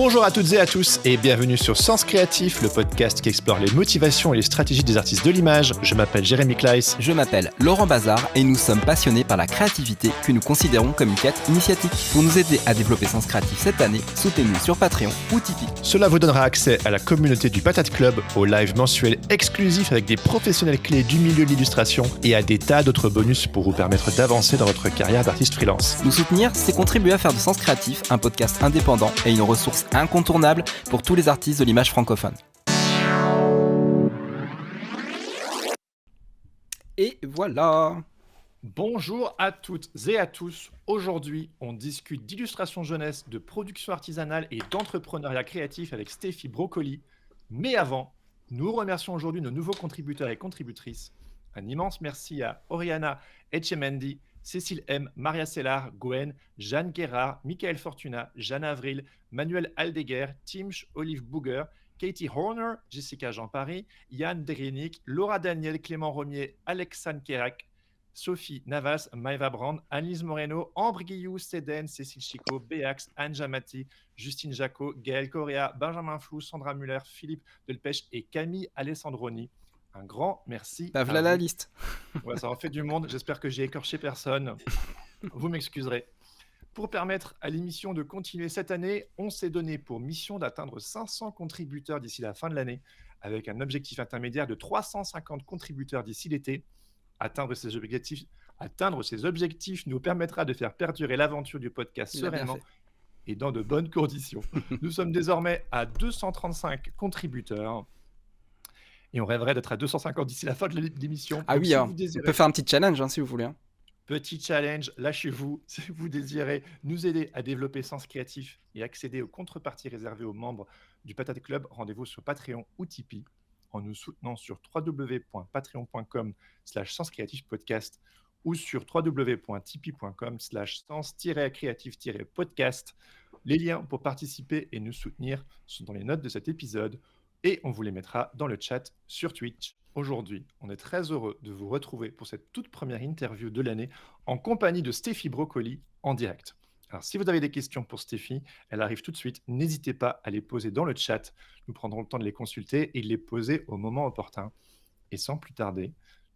Bonjour à toutes et à tous et bienvenue sur Sens Créatif, le podcast qui explore les motivations et les stratégies des artistes de l'image. Je m'appelle Jérémy Kleiss. Je m'appelle Laurent Bazar et nous sommes passionnés par la créativité que nous considérons comme une quête initiatique. Pour nous aider à développer Sens Créatif cette année, soutenez-nous sur Patreon ou Tipeee. Cela vous donnera accès à la communauté du Patate Club, aux lives mensuels exclusifs avec des professionnels clés du milieu de l'illustration et à des tas d'autres bonus pour vous permettre d'avancer dans votre carrière d'artiste freelance. Nous soutenir, c'est contribuer à faire de Sens Créatif un podcast indépendant et une ressource incontournable pour tous les artistes de l'image francophone. Et voilà. Bonjour à toutes et à tous. Aujourd'hui, on discute d'illustration jeunesse, de production artisanale et d'entrepreneuriat créatif avec Stéphie Brocoli. Mais avant, nous remercions aujourd'hui nos nouveaux contributeurs et contributrices. Un immense merci à Oriana Etchemendi, Cécile M, Maria Sellar, Gwen, Jeanne Guérard, Michael Fortuna, Jeanne Avril, Manuel Aldeguer, Timch, Olive Bouger, Katie Horner, Jessica Jean-Paris, Yann Drenick, Laura Daniel, Clément Romier, Alexandre Kerak, Sophie Navas, Maëva Brand, Annelise Moreno, Ambre Guillou, Cédène, Cécile Chico, Béax, Anne Jamati, Justine Jacot, Gaël Correa, Benjamin Flou, Sandra Muller, Philippe Delpech et Camille Alessandroni. Un grand merci. Bah voilà la liste. Ouais, ça en fait du monde. J'espère que j'ai écorché personne. Vous m'excuserez. Pour permettre à l'émission de continuer cette année, on s'est donné pour mission d'atteindre 500 contributeurs d'ici la fin de l'année, avec un objectif intermédiaire de 350 contributeurs d'ici l'été. Atteindre ces objectifs nous permettra de faire perdurer l'aventure du podcast sereinement et dans de bonnes conditions. Nous sommes désormais à 235 contributeurs. Et on rêverait d'être à 250 d'ici la fin de l'émission. Ah donc, oui, si on peut faire un petit challenge si vous voulez. Petit challenge, lâchez-vous si vous désirez nous aider à développer Sens Créatif et accéder aux contreparties réservées aux membres du Patate Club. Rendez-vous sur Patreon ou Tipeee en nous soutenant sur www.patreon.com/senscreatifpodcast ou sur www.tipeee.com/sens-creatif-podcast. Les liens pour participer et nous soutenir sont dans les notes de cet épisode. Et on vous les mettra dans le chat sur Twitch. Aujourd'hui, on est très heureux de vous retrouver pour cette toute première interview de l'année en compagnie de Stéphie Brocoli en direct. Alors, si vous avez des questions pour Stéphie, elle arrive tout de suite. N'hésitez pas à les poser dans le chat. Nous prendrons le temps de les consulter et de les poser au moment opportun. Et sans plus tarder,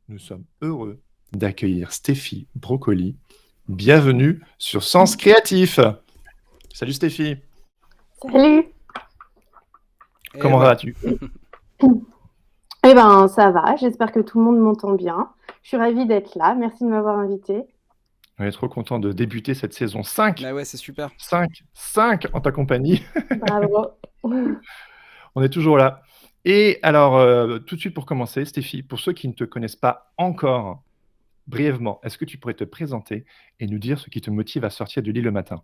nous sommes heureux d'accueillir Stéphie Brocoli. Bienvenue sur Sens Créatif. Salut Stéphie. Salut. Comment vas-tu? Eh ben, ça va. J'espère que tout le monde m'entend bien. Je suis ravie d'être là. Merci de m'avoir invité. On est trop content de débuter cette saison 5. Bah ouais, c'est super. 5 en ta compagnie. Bravo. On est toujours là. Et alors, tout de suite pour commencer, Stéphie, pour ceux qui ne te connaissent pas encore, brièvement, est-ce que tu pourrais te présenter et nous dire ce qui te motive à sortir du lit le matin?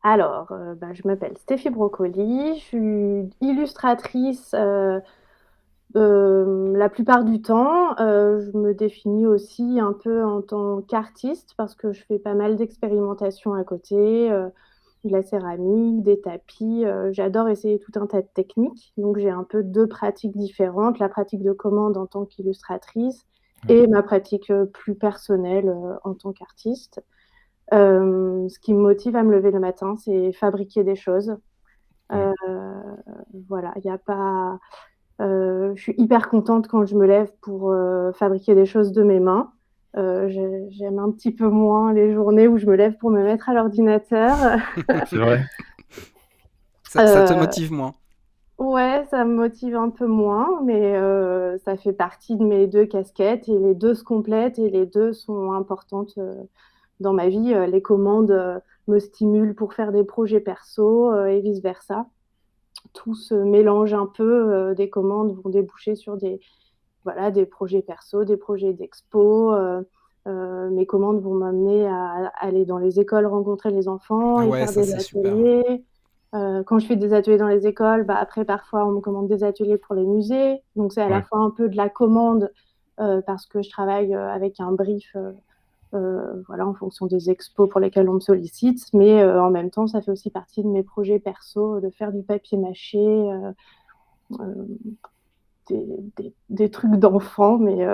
Alors, je m'appelle Stéphie Brocoli, je suis illustratrice la plupart du temps. Je me définis aussi un peu en tant qu'artiste parce que je fais pas mal d'expérimentations à côté, de la céramique, des tapis. J'adore essayer tout un tas de techniques. Donc, j'ai un peu deux pratiques différentes, la pratique de commande en tant qu'illustratrice et ma pratique plus personnelle en tant qu'artiste. Ce qui me motive à me lever le matin, c'est fabriquer des choses. Voilà, il n'y a pas... je suis hyper contente quand je me lève pour fabriquer des choses de mes mains. J'aime un petit peu moins les journées où je me lève pour me mettre à l'ordinateur. C'est vrai. Ça te motive moins? Ouais, ça me motive un peu moins, mais ça fait partie de mes deux casquettes et les deux se complètent et les deux sont importantes dans ma vie. Les commandes me stimulent pour faire des projets perso et vice-versa. Tout se mélange un peu. Des commandes vont déboucher sur des projets perso, des projets d'expo. Mes commandes vont m'amener à aller dans les écoles rencontrer les enfants et faire des ateliers. Quand je fais des ateliers dans les écoles, après, parfois, on me commande des ateliers pour les musées. Donc, c'est à la fois un peu de la commande parce que je travaille avec un brief en fonction des expos pour lesquels on me sollicite. Mais en même temps, ça fait aussi partie de mes projets perso de faire du papier mâché, des trucs d'enfants, mais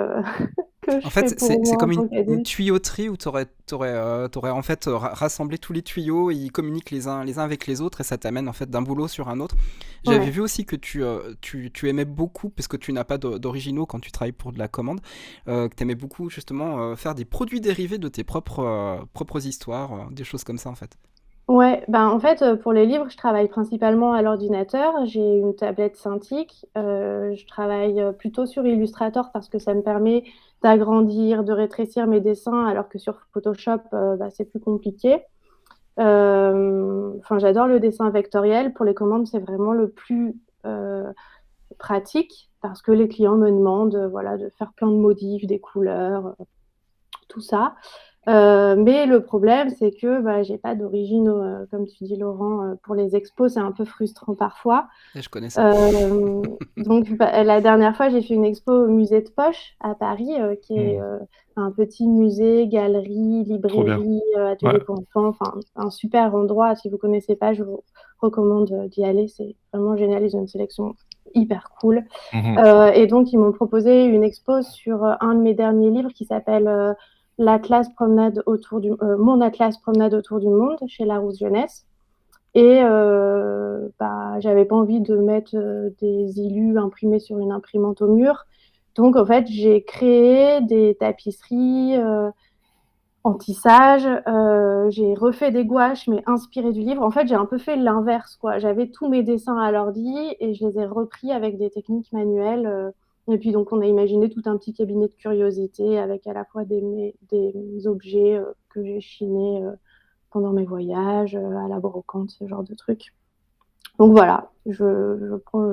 que je En fais fait, pour c'est moi en comme tant une qu'adulte. tuyauterie où t'aurais en fait rassemblé tous les tuyaux, et ils communiquent les uns avec les autres, et ça t'amène en fait d'un boulot sur un autre. J'avais Ouais. vu aussi que tu aimais beaucoup, parce que tu n'as pas d'originaux quand tu travailles pour de la commande, que tu aimais beaucoup justement faire des produits dérivés de tes propres histoires, des choses comme ça en fait. Ouais, ben en fait, pour les livres, je travaille principalement à l'ordinateur. J'ai une tablette Cintiq. Je travaille plutôt sur Illustrator parce que ça me permet d'agrandir, de rétrécir mes dessins, alors que sur Photoshop, bah, c'est plus compliqué. Enfin, j'adore le dessin vectoriel. Pour les commandes, c'est vraiment le plus pratique parce que les clients me demandent, voilà, de faire plein de modifs, des couleurs, tout ça. Mais le problème, c'est que bah, j'ai pas d'origine, comme tu dis, Laurent, pour les expos, c'est un peu frustrant parfois. Et je connais ça. Donc, bah, la dernière fois, j'ai fait une expo au musée de Poche à Paris, qui est Hmm, un petit musée, galerie, trop bien. librairie, Ouais. atelier pour enfants, enfin un super endroit. Si vous connaissez pas, je vous recommande d'y aller. C'est vraiment génial. Ils ont une sélection hyper cool. Mhm. Et donc, ils m'ont proposé une expo sur un de mes derniers livres qui s'appelle l'Atlas promenade autour du Mon Atlas promenade autour du monde chez Larousse Jeunesse. Et bah, j'avais pas envie de mettre des illus imprimés sur une imprimante au mur. Donc, en fait, j'ai créé des tapisseries en tissage. J'ai refait des gouaches, mais inspirées du livre. En fait, j'ai un peu fait l'inverse, quoi. J'avais tous mes dessins à l'ordi et je les ai repris avec des techniques manuelles. Et puis, donc, on a imaginé tout un petit cabinet de curiosité avec à la fois des objets que j'ai chinés pendant mes voyages, à la brocante, ce genre de trucs. Donc voilà, je prends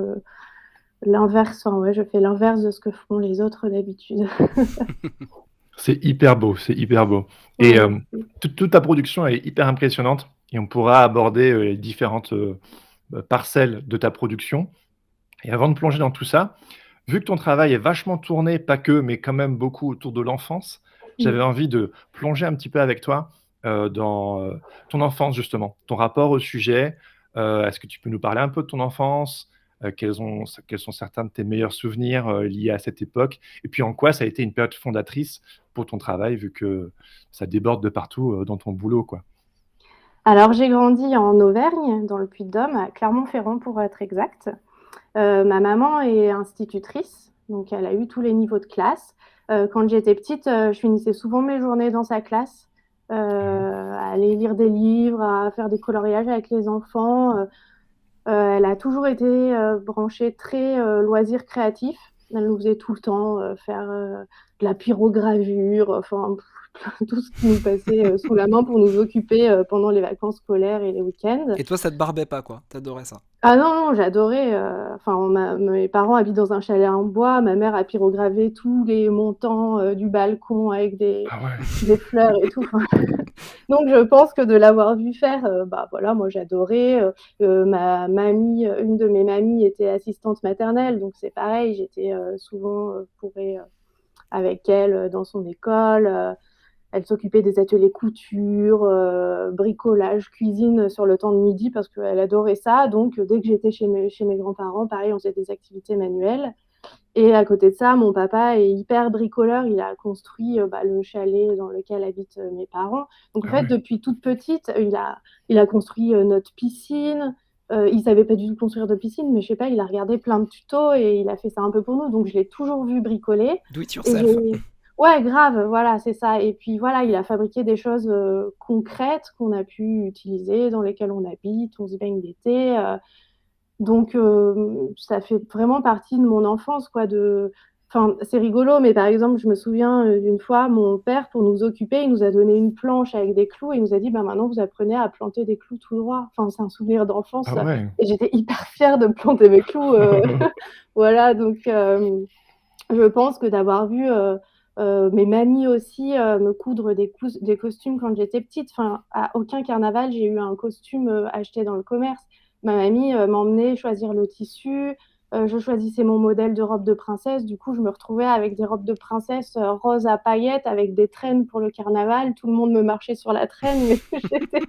l'inverse, enfin, ouais, je fais l'inverse de ce que font les autres d'habitude. C'est hyper beau, c'est hyper beau. Et Ouais, merci. toute ta production est hyper impressionnante et on pourra aborder les différentes parcelles de ta production. Et avant de plonger dans tout ça, vu que ton travail est vachement tourné, pas que, mais quand même beaucoup autour de l'enfance, j'avais Mm. envie de plonger un petit peu avec toi dans ton enfance, justement, ton rapport au sujet. Est-ce que tu peux nous parler un peu de ton enfance? Quels sont certains de tes meilleurs souvenirs liés à cette époque? Et puis en quoi ça a été une période fondatrice pour ton travail, vu que ça déborde de partout dans ton boulot, quoi. Alors j'ai grandi en Auvergne, dans le Puy-de-Dôme, à Clermont-Ferrand pour être exact. Ma maman est institutrice, donc elle a eu tous les niveaux de classe. Quand j'étais petite, je finissais souvent mes journées dans sa classe, à aller lire des livres, à faire des coloriages avec les enfants. Elle a toujours été branchée très loisirs créatifs. Elle nous faisait tout le temps faire de la pyrogravure, enfin tout ce qui nous passait sous la main pour nous occuper pendant les vacances scolaires et les week-ends. Et toi, ça te barbait pas, quoi. T'adorais ça. Ah non, non, j'adorais. Enfin, mes parents habitent dans un chalet en bois. Ma mère a pyrogravé tous les montants du balcon avec Ah ouais. des fleurs et tout. Enfin, donc, je pense que de l'avoir vu faire, bah voilà, moi j'adorais. Ma mamie, une de mes mamies était assistante maternelle, donc c'est pareil, j'étais souvent pourrée avec elle dans son école. Elle s'occupait des ateliers couture, bricolage, cuisine sur le temps de midi parce qu'elle adorait ça. Donc, dès que j'étais chez mes grands-parents, pareil, on faisait des activités manuelles. Et à côté de ça, mon papa est hyper bricoleur. Il a construit bah, le chalet dans lequel habitent mes parents. Donc, en Ah fait, ouais. depuis toute petite, il a construit notre piscine. Il savait pas du tout construire de piscine, mais je sais pas, il a regardé plein de tutos et il a fait ça un peu pour nous. Donc, je l'ai toujours vu bricoler. Do it Et yourself. ouais, grave, voilà, c'est ça. Et puis voilà, il a fabriqué des choses concrètes qu'on a pu utiliser, dans lesquelles on habite, on se baigne d'été. Donc, ça fait vraiment partie de mon enfance, quoi. Enfin, c'est rigolo, mais par exemple, je me souviens d'une fois, mon père, pour nous occuper, il nous a donné une planche avec des clous et il nous a dit, bah, maintenant, vous apprenez à planter des clous tout droit. Enfin, c'est un souvenir d'enfance. Ah ouais. Et j'étais hyper fière de planter mes clous. Voilà, donc je pense que d'avoir vu mes mamies aussi me coudre des costumes quand j'étais petite. Enfin, à aucun carnaval, j'ai eu un costume acheté dans le commerce. Ma mamie m'emmenait choisir le tissu. Je choisissais mon modèle de robe de princesse. Du coup, je me retrouvais avec des robes de princesse roses à paillettes, avec des traînes pour le carnaval. Tout le monde me marchait sur la traîne, mais j'étais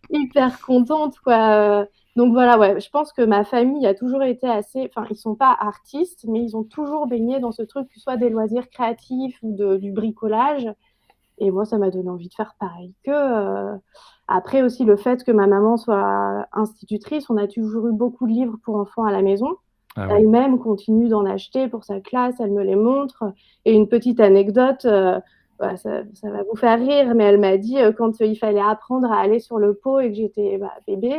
hyper contente, quoi. Donc voilà, ouais, je pense que ma famille a toujours été assez. Enfin, ils sont pas artistes, mais ils ont toujours baigné dans ce truc, que ce soit des loisirs créatifs ou du bricolage. Et moi, ça m'a donné envie de faire pareil qu'eux. Après aussi, le fait que ma maman soit institutrice, on a toujours eu beaucoup de livres pour enfants à la maison. Ah oui. Elle-même continue d'en acheter pour sa classe, elle me les montre. Et une petite anecdote, voilà, ça va vous faire rire, mais elle m'a dit quand il fallait apprendre à aller sur le pot et que j'étais bébé,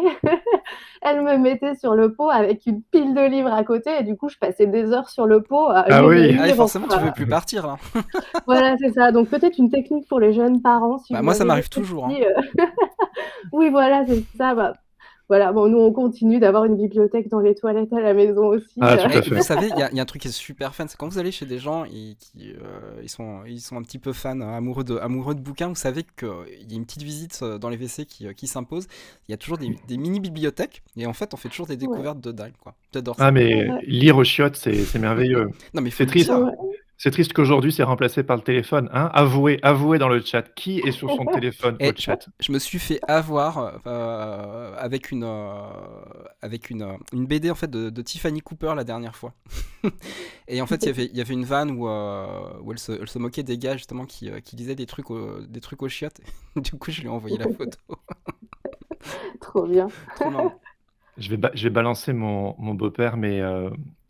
elle me mettait sur le pot avec une pile de livres à côté. Et du coup, je passais des heures sur le pot à Ah lire oui. les Ah, et livres. forcément, tu veux plus partir là. Voilà, c'est ça. Donc peut-être une technique pour les jeunes parents, si Bah, vous moi, ça avez des m'arrive toujours. Hein. petits. Oui, voilà, c'est ça. Voilà, bon, nous, on continue d'avoir une bibliothèque dans les toilettes à la maison aussi. Ah, tout Mais à vous fait. savez, il y a un truc qui est super fun, c'est quand vous allez chez des gens ils sont un petit peu fans, amoureux de bouquins, vous savez qu'il y a une petite visite dans les WC qui s'impose. Il y a toujours des mini bibliothèques et en fait, on fait toujours des Ouais. découvertes de dingue, quoi. J'adore Ah, ça. mais Ouais. lire aux chiottes, c'est merveilleux. Non, mais faut C'est le triste. dire. Ouais. C'est triste qu'aujourd'hui, c'est remplacé par le téléphone. Hein, avouez dans le chat. Qui est sur son téléphone au Et chat? je me suis fait avoir avec une BD en fait de Tiffany Cooper la dernière fois. Et en fait, il y avait une vanne où elle se moquait des gars justement qui lisaient des trucs aux chiottes. Du coup, je lui ai envoyé la photo. Trop bien. Trop marrant. Je vais balancer mon beau-père, mais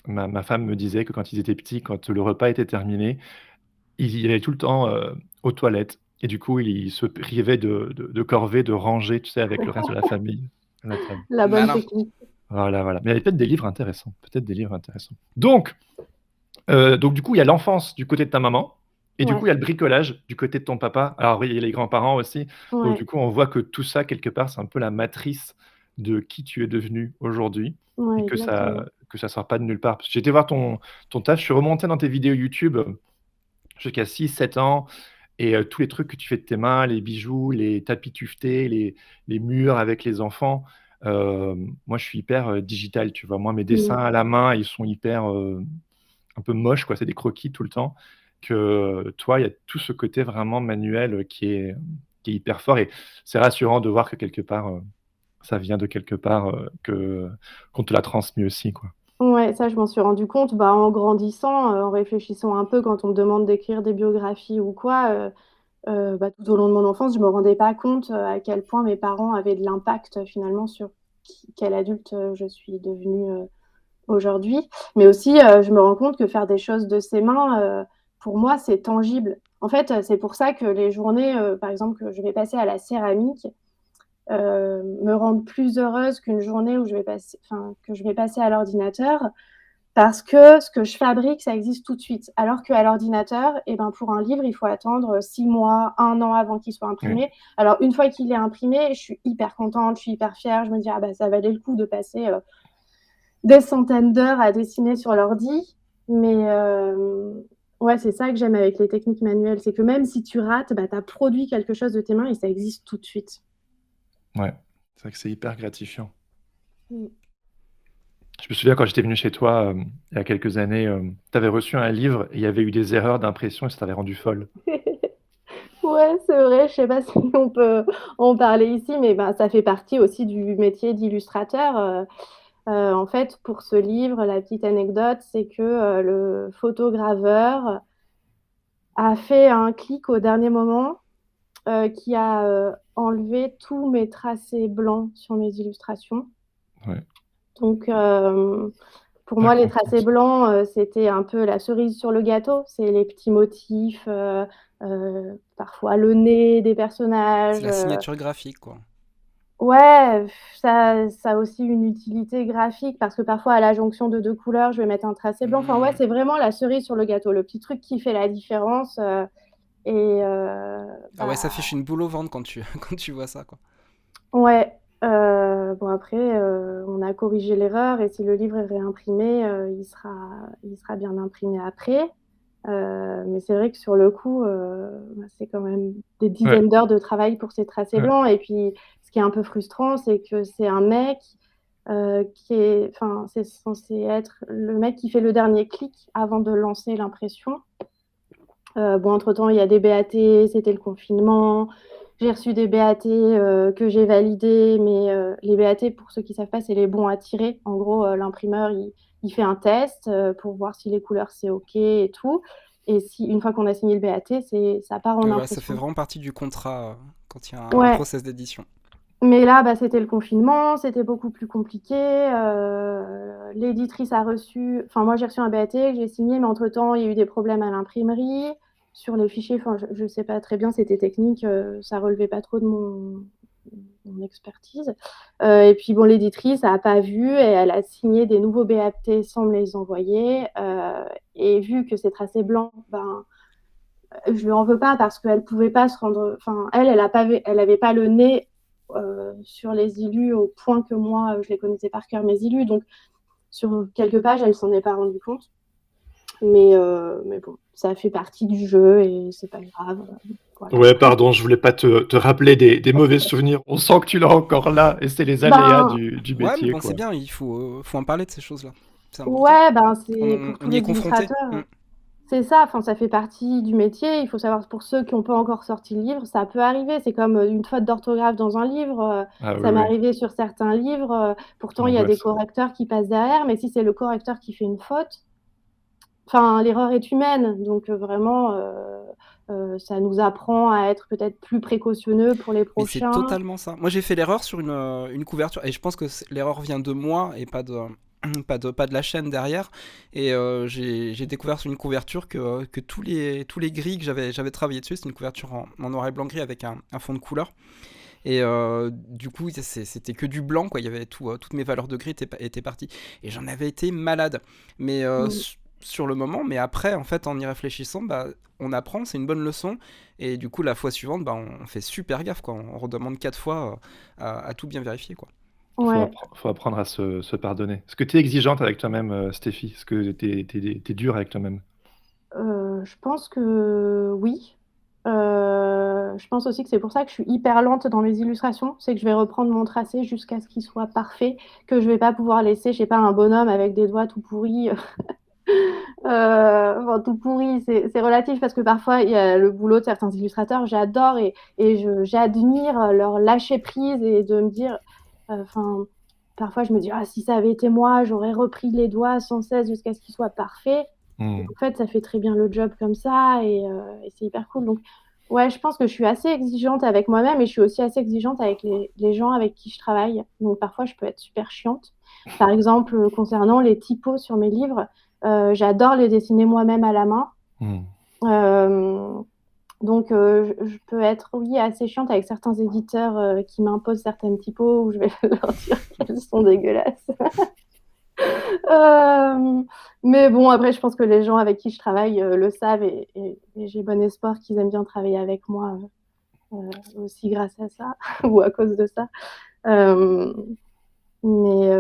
ma femme me disait que quand ils étaient petits, quand le repas était terminé, il allait tout le temps aux toilettes. Et du coup, il se privait de corvée, de ranger, tu sais, avec le reste de la famille à la table. La bonne Malin. technique. Voilà. Mais il y avait peut-être des livres intéressants. Donc, du coup, il y a l'enfance du côté de ta maman. Et du Ouais. coup, il y a le bricolage du côté de ton papa. Alors oui, il y a les grands-parents aussi. Donc Ouais. du coup, on voit que tout ça, quelque part, c'est un peu la matrice de qui tu es devenu aujourd'hui. Ouais, Et exactement. que ça sort pas de nulle part. Parce que j'ai été voir ton taf, je suis remonté dans tes vidéos YouTube jusqu'à 6, 7 ans. Et tous les trucs que tu fais de tes mains, les bijoux, les tapis tuftés, les murs avec les enfants. Moi, je suis hyper digital, tu vois. Moi, mes dessins à la main, ils sont hyper un peu moches, quoi. C'est des croquis tout le temps. Que toi, il y a tout ce côté vraiment manuel qui est hyper fort. Et c'est rassurant de voir que quelque part, ça vient de quelque part, qu'on te l'a transmis aussi, quoi. Ouais, ça, je m'en suis rendu compte en grandissant, en réfléchissant un peu quand on me demande d'écrire des biographies ou quoi. Tout au long de mon enfance, je me rendais pas compte à quel point mes parents avaient de l'impact finalement sur quel adulte je suis devenue aujourd'hui. Mais aussi, je me rends compte que faire des choses de ses mains, pour moi, c'est tangible. En fait, c'est pour ça que les journées, par exemple, que je vais passer à la céramique, me rendent plus heureuse qu'une journée où que je vais passer à l'ordinateur, parce que ce que je fabrique, ça existe tout de suite. Alors qu'à l'ordinateur, pour un livre, il faut attendre 6 mois, 1 an avant qu'il soit imprimé. Oui. Alors, une fois qu'il est imprimé, je suis hyper contente, je suis hyper fière. Je me dis, ça valait le coup de passer des centaines d'heures à dessiner sur l'ordi. Mais ouais, c'est ça que j'aime avec les techniques manuelles. C'est que même si tu rates, tu as produit quelque chose de tes mains et ça existe tout de suite. Ouais, c'est vrai que c'est hyper gratifiant. Mm. Je me souviens quand j'étais venu chez toi il y a quelques années, tu avais reçu un livre et il y avait eu des erreurs d'impression et ça t'avait rendu folle. Ouais, c'est vrai, je sais pas si on peut en parler ici, mais ça fait partie aussi du métier d'illustrateur. En fait, pour ce livre, la petite anecdote, c'est que le photograveur a fait un clic au dernier moment qui a enlevé tous mes tracés blancs sur mes illustrations. Ouais. Donc, pour moi, les tracés blancs, c'était un peu la cerise sur le gâteau. C'est les petits motifs, parfois le nez des personnages. C'est la signature graphique, quoi. Ouais, ça a aussi une utilité graphique parce que parfois, à la jonction de 2 couleurs, je vais mettre un tracé blanc. Enfin, ouais, c'est vraiment la cerise sur le gâteau, le petit truc qui fait la différence. Ah ouais, ça fiche une boule au ventre quand quand tu vois ça, quoi. Ouais. Après, on a corrigé l'erreur et si le livre est réimprimé, il sera bien imprimé après. Mais c'est vrai que sur le coup, c'est quand même des dizaines d'heures de travail pour ces tracés blancs. Et puis, ce qui est un peu frustrant, c'est que c'est un mec c'est censé être le mec qui fait le dernier clic avant de lancer l'impression. Entre-temps, il y a des BAT, c'était le confinement. J'ai reçu des BAT que j'ai validés, mais les BAT, pour ceux qui ne savent pas, c'est les bons à tirer. En gros, l'imprimeur, il fait un test pour voir si les couleurs, c'est OK et tout. Et si, une fois qu'on a signé le BAT, ça part en Ouais, ça fait impression. vraiment partie du contrat quand il y a un Ouais, process d'édition. mais là, bah, c'était le confinement, c'était beaucoup plus compliqué. L'éditrice a reçu, enfin moi j'ai reçu un BAT que j'ai signé, mais entre-temps il y a eu des problèmes à l'imprimerie sur les fichiers. Enfin, je ne sais pas très bien, c'était technique, ça relevait pas trop de mon expertise. Et puis bon, l'éditrice n'a pas vu et elle a signé des nouveaux BAT sans me les envoyer. Et vu que c'est tracé blanc, ben je lui en veux pas parce qu'elle pouvait pas se rendre. Enfin, elle avait pas le nez sur les illus au point que moi, je les connaissais par cœur, mes illus. Donc, sur quelques pages, elle s'en est pas rendue compte. Mais bon, ça fait partie du jeu et c'est pas grave. Voilà. Ouais, pardon, je voulais pas te rappeler des mauvais souvenirs. On sent que tu l'as encore là, et c'est les aléas Ben, du Ouais, mais métier, bon, c'est quoi. bien, il faut en parler de ces choses-là. C'est important. ouais, ben c'est pour tous On y est les confronté. illustrateurs. C'est ça, enfin, ça fait partie du métier. Il faut savoir, pour ceux qui n'ont pas encore sorti le livre, ça peut arriver. C'est comme une faute d'orthographe dans un livre. Ah oui, Ça m'est oui, arrivé sur certains livres. Pourtant, il y a des l'angoisse. correcteurs qui passent derrière. Mais si c'est le correcteur qui fait une faute, enfin, l'erreur est humaine. Donc, vraiment, ça nous apprend à être peut-être plus précautionneux pour les Mais c'est prochains. totalement ça. Moi, j'ai fait l'erreur sur une couverture, et je pense que l'erreur vient de moi et pas de la chaîne derrière. Et j'ai découvert sur une couverture que tous les gris que j'avais travaillé dessus, c'est une couverture en noir et blanc gris avec un fond de couleur. Et du coup, c'était que du blanc, quoi. Il y avait toutes mes valeurs de gris étaient parties. Et j'en avais été malade. Mais Mm. sur le moment, mais après, en fait, en y réfléchissant, bah, on apprend, c'est une bonne leçon. Et du coup, la fois suivante, bah, on fait super gaffe, quoi. On redemande 4 fois à tout bien vérifier, quoi. Ouais. Faut apprendre à se pardonner. Est-ce que tu es exigeante avec toi-même, Stéphie? Est-ce que t'es dure avec toi-même? Je pense que oui. Je pense aussi que c'est pour ça que je suis hyper lente dans mes illustrations. C'est que je vais reprendre mon tracé jusqu'à ce qu'il soit parfait, que je vais pas pouvoir laisser, je sais pas, un bonhomme avec des doigts tout pourris. Enfin, tout pourri, c'est relatif parce que parfois il y a le boulot de certains illustrateurs, j'adore j'admire leur lâcher prise et de me dire, enfin, parfois je me dis, ah, si ça avait été moi, j'aurais repris les doigts sans cesse jusqu'à ce qu'il soit parfait. Et Hmm. en fait, ça fait très bien le job comme ça et c'est hyper cool. Donc, ouais, je pense que je suis assez exigeante avec moi-même et je suis aussi assez exigeante avec les gens avec qui je travaille. Donc, parfois, je peux être super chiante. Par exemple, concernant les typos sur mes livres, j'adore les dessiner moi-même à la main. Hmm. Euh, donc, je peux être, oui, assez chiante avec certains éditeurs qui m'imposent certaines typos où je vais leur dire qu'elles sont dégueulasses. Euh, mais bon, après, je pense que les gens avec qui je travaille le savent et j'ai bon espoir qu'ils aiment bien travailler avec moi aussi grâce à ça ou à cause de ça. Euh, mais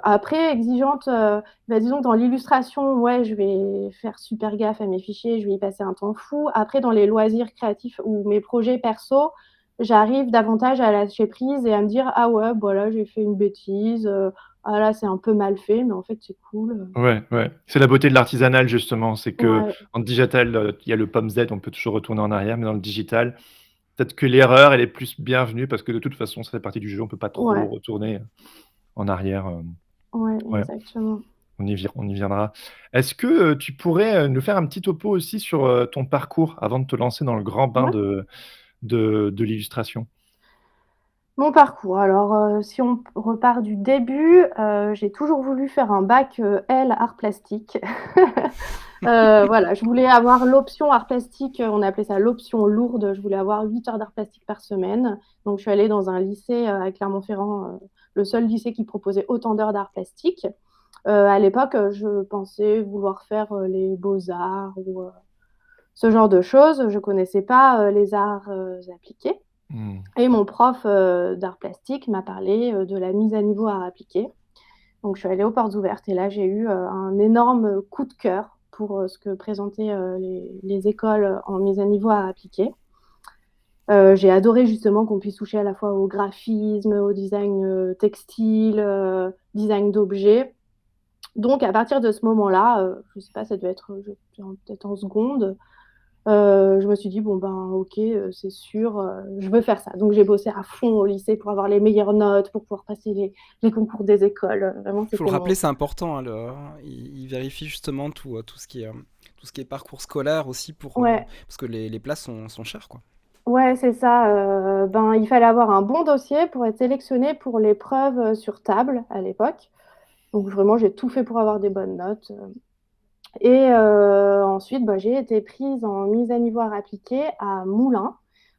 après, exigeante, bah, disons que dans l'illustration, ouais, je vais faire super gaffe à mes fichiers, je vais y passer un temps fou. Après, dans les loisirs créatifs ou mes projets perso, j'arrive davantage à lâcher prise et à me dire, ah ouais, voilà, j'ai fait une bêtise, ah là, c'est un peu mal fait, mais en fait, c'est cool. Ouais, ouais. C'est la beauté de l'artisanal, justement. C'est que Ouais, en digital, il y a le pomme Z, on peut toujours retourner en arrière, mais dans le digital, peut-être que l'erreur, elle est plus bienvenue parce que de toute façon, ça fait partie du jeu. On peut pas trop ouais, retourner en arrière. ouais, Ouais, exactement. on y viendra. Est-ce que tu pourrais nous faire un petit topo aussi sur ton parcours avant de te lancer dans le grand bain Ouais. de l'illustration? Mon parcours. Alors, si on repart du début, j'ai toujours voulu faire un bac L art plastique. Voilà, je voulais avoir l'option art plastique, on appelait ça l'option lourde. Je voulais avoir 8 heures d'art plastique par semaine. Donc, je suis allée dans un lycée à Clermont-Ferrand, le seul lycée qui proposait autant d'heures d'art plastique. À l'époque, je pensais vouloir faire les beaux-arts ou ce genre de choses. Je ne connaissais pas les arts appliqués. Hmm. Et mon prof d'art plastique m'a parlé de la mise à niveau art appliqué. Donc, je suis allée aux portes ouvertes et là, j'ai eu un énorme coup de cœur pour ce que présentaient les écoles en mise à niveau art appliqué. J'ai adoré justement qu'on puisse toucher à la fois au graphisme, au design textile, design d'objets. Donc, à partir de ce moment-là, je ne sais pas, ça devait être peut-être en seconde, Je me suis dit, bon, ben, ok, c'est sûr, je veux faire ça. Donc, j'ai bossé à fond au lycée pour avoir les meilleures notes, pour pouvoir passer les concours des écoles. Vraiment, Il faut le c'était rappeler, mon... c'est important. Hein, il vérifie justement tout ce qui est parcours scolaire aussi Ouais, parce que les places sont chères, quoi. ouais, c'est ça. Ben, il fallait avoir un bon dossier pour être sélectionné pour l'épreuve sur table à l'époque. Donc, vraiment, j'ai tout fait pour avoir des bonnes notes. Et ensuite, bah, j'ai été prise en mise à niveau art appliqué à Moulins.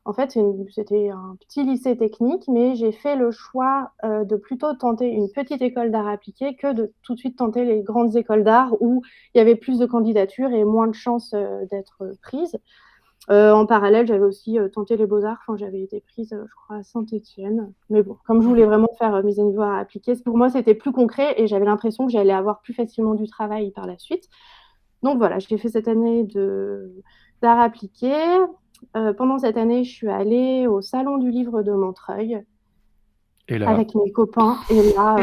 En fait, c'était un petit lycée technique, mais j'ai fait le choix de plutôt tenter une petite école d'art appliqué que de tout de suite tenter les grandes écoles d'art où il y avait plus de candidatures et moins de chances d'être prise. En parallèle, j'avais aussi tenté les beaux-arts. Enfin, j'avais été prise, je crois, à Saint-Étienne. Mais bon, comme je voulais vraiment faire mise à niveau art appliqué, pour moi, c'était plus concret et j'avais l'impression que j'allais avoir plus facilement du travail par la suite. Donc voilà, j'ai fait cette année d'art appliqué. Pendant cette année, je suis allée au Salon du Livre de Montreuil Et là, avec mes copains. Et là,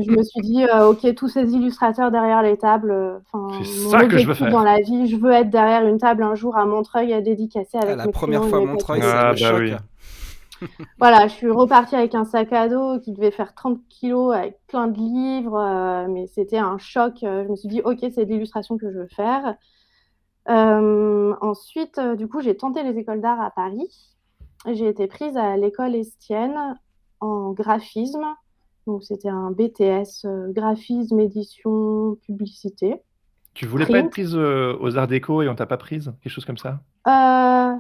je me suis dit, ok, tous ces illustrateurs derrière les tables, c'est mon ça que je veux objectif dans faire. la vie, je veux être derrière une table un jour à Montreuil à dédicacer Ah, avec la mes première crayons et fois à mes Montreuil, papiers. c'est Ah le bah choc. oui. Voilà, je suis repartie avec un sac à dos qui devait faire 30 kilos avec plein de livres, mais c'était un choc. Je me suis dit, ok, c'est de l'illustration que je veux faire. Ensuite, du coup, j'ai tenté les écoles d'art à Paris. J'ai été prise à l'école Estienne en graphisme. Donc, c'était un BTS, graphisme, édition, publicité, Tu voulais pas être print. prise aux Arts Déco et on t'a pas prise? Quelque chose comme ça? Euh,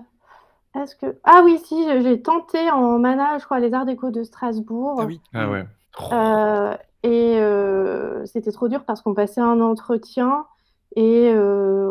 est-ce que... Ah oui, si, j'ai tenté en MANA, je crois, les Arts déco de Ah Strasbourg. oui. Ah Mm. ouais. Euh, et c'était trop dur parce qu'on passait un entretien et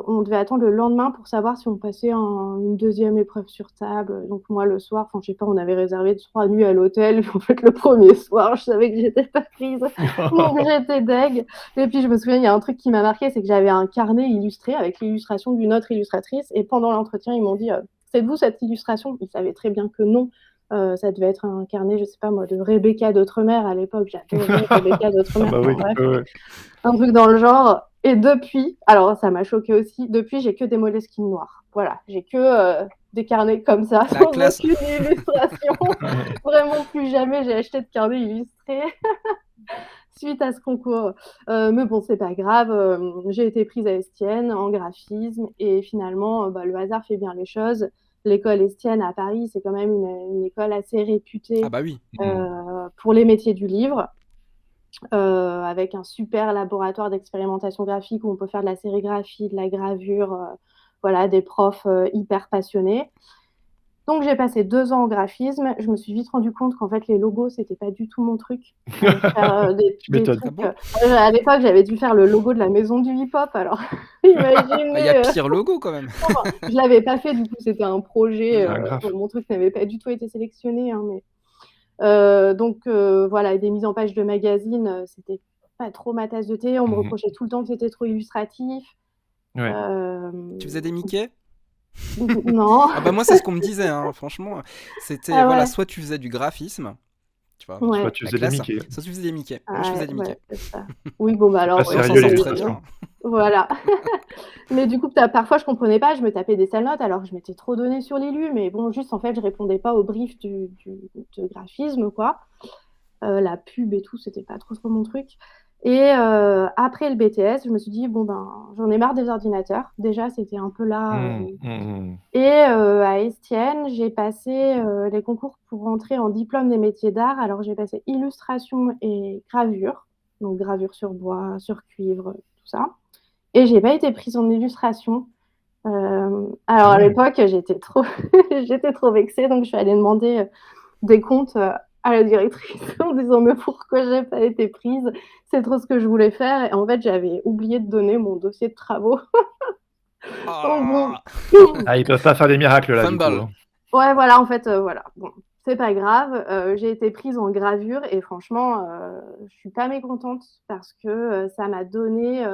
on devait attendre le lendemain pour savoir si on passait une deuxième épreuve sur table. Donc moi, le soir, enfin, je sais pas, on avait réservé 3 nuits à l'hôtel. En fait, le premier soir, je savais que j'étais pas prise. Donc j'étais deg. Et puis je me souviens, il y a un truc qui m'a marqué, c'est que j'avais un carnet illustré avec l'illustration d'une autre illustratrice. Et pendant l'entretien, ils m'ont dit, faites-vous cette illustration? Ils savaient très bien que non. Ça devait être un carnet, je sais pas moi, de Rebecca d'Outremer à l'époque. J'adorais Rebecca Ah d'Outremer. bah oui. Enfin, bref, Ouais. un truc dans le genre. Et depuis, alors ça m'a choqué aussi, depuis j'ai que des Moleskine noirs. Voilà, j'ai que des carnets comme ça, La sans classe. aucune illustration. Vraiment plus jamais j'ai acheté de carnet illustré suite à ce concours. Mais bon, c'est pas grave. J'ai été prise à Estienne en graphisme et finalement, bah, le hasard fait bien les choses. L'école Estienne à Paris, c'est quand même une école assez Ah réputée bah oui. pour les métiers du livre, avec un super laboratoire d'expérimentation graphique où on peut faire de la sérigraphie, de la gravure, voilà, des profs hyper passionnés. Donc j'ai passé 2 ans en graphisme. Je me suis vite rendu compte qu'en fait les logos c'était pas du tout mon truc. Faire Tu des m'étonnes. Ah trucs. bon? À l'époque j'avais dû faire le logo de la maison du hip-hop. Alors Il y a imaginez. pire logo quand même. Enfin, je l'avais pas fait du coup c'était un projet. Ah, grave. Bon, mon truc n'avait pas du tout été sélectionné. Hein, mais donc voilà, des mises en page de magazines, c'était pas trop ma tasse de thé. On me reprochait tout le temps que c'était trop illustratif. Ouais. Euh, Tu faisais des Mickey? non. Ah bah moi c'est ce qu'on me disait, hein, franchement. C'était, Ah voilà, ouais. soit tu faisais du graphisme, tu vois, Soit Ouais. tu la faisais des classe, Mickey. soit tu faisais des Mickey. Moi je Ah faisais ouais, des ouais, Mickey. c'est ça. Oui, bon, bah C'est pas alors, Et on s'en sérieux sort très l'illustration. bien. voilà. Mais du coup, parfois, je comprenais pas, je me tapais des sales notes alors que je m'étais trop donné sur l'illu, mais bon, juste en fait, je répondais pas au brief de graphisme, quoi. La pub et tout, c'était pas trop mon truc. Et après le BTS, je me suis dit, bon, ben, j'en ai marre des ordinateurs. Déjà, c'était un peu là. Et à Estienne, j'ai passé les concours pour rentrer en diplôme des métiers d'art. Alors, j'ai passé illustration et gravure, donc gravure sur bois, sur cuivre, tout ça. Et j'ai pas été prise en illustration. Alors, Ah à ouais. l'époque, j'étais trop, j'étais trop vexée, donc je suis allée demander des comptes à la directrice en disant mais pourquoi j'ai pas été prise? C'est trop ce que je voulais faire. Et en fait, j'avais oublié de donner mon dossier de travaux. Donc bon. Ah, Ah, ils peuvent pas faire des miracles là, du coup. Fumble. Hein. Ouais, voilà, en fait, voilà. Bon, c'est pas grave. J'ai été prise en gravure et franchement, je suis pas mécontente parce que ça m'a donné.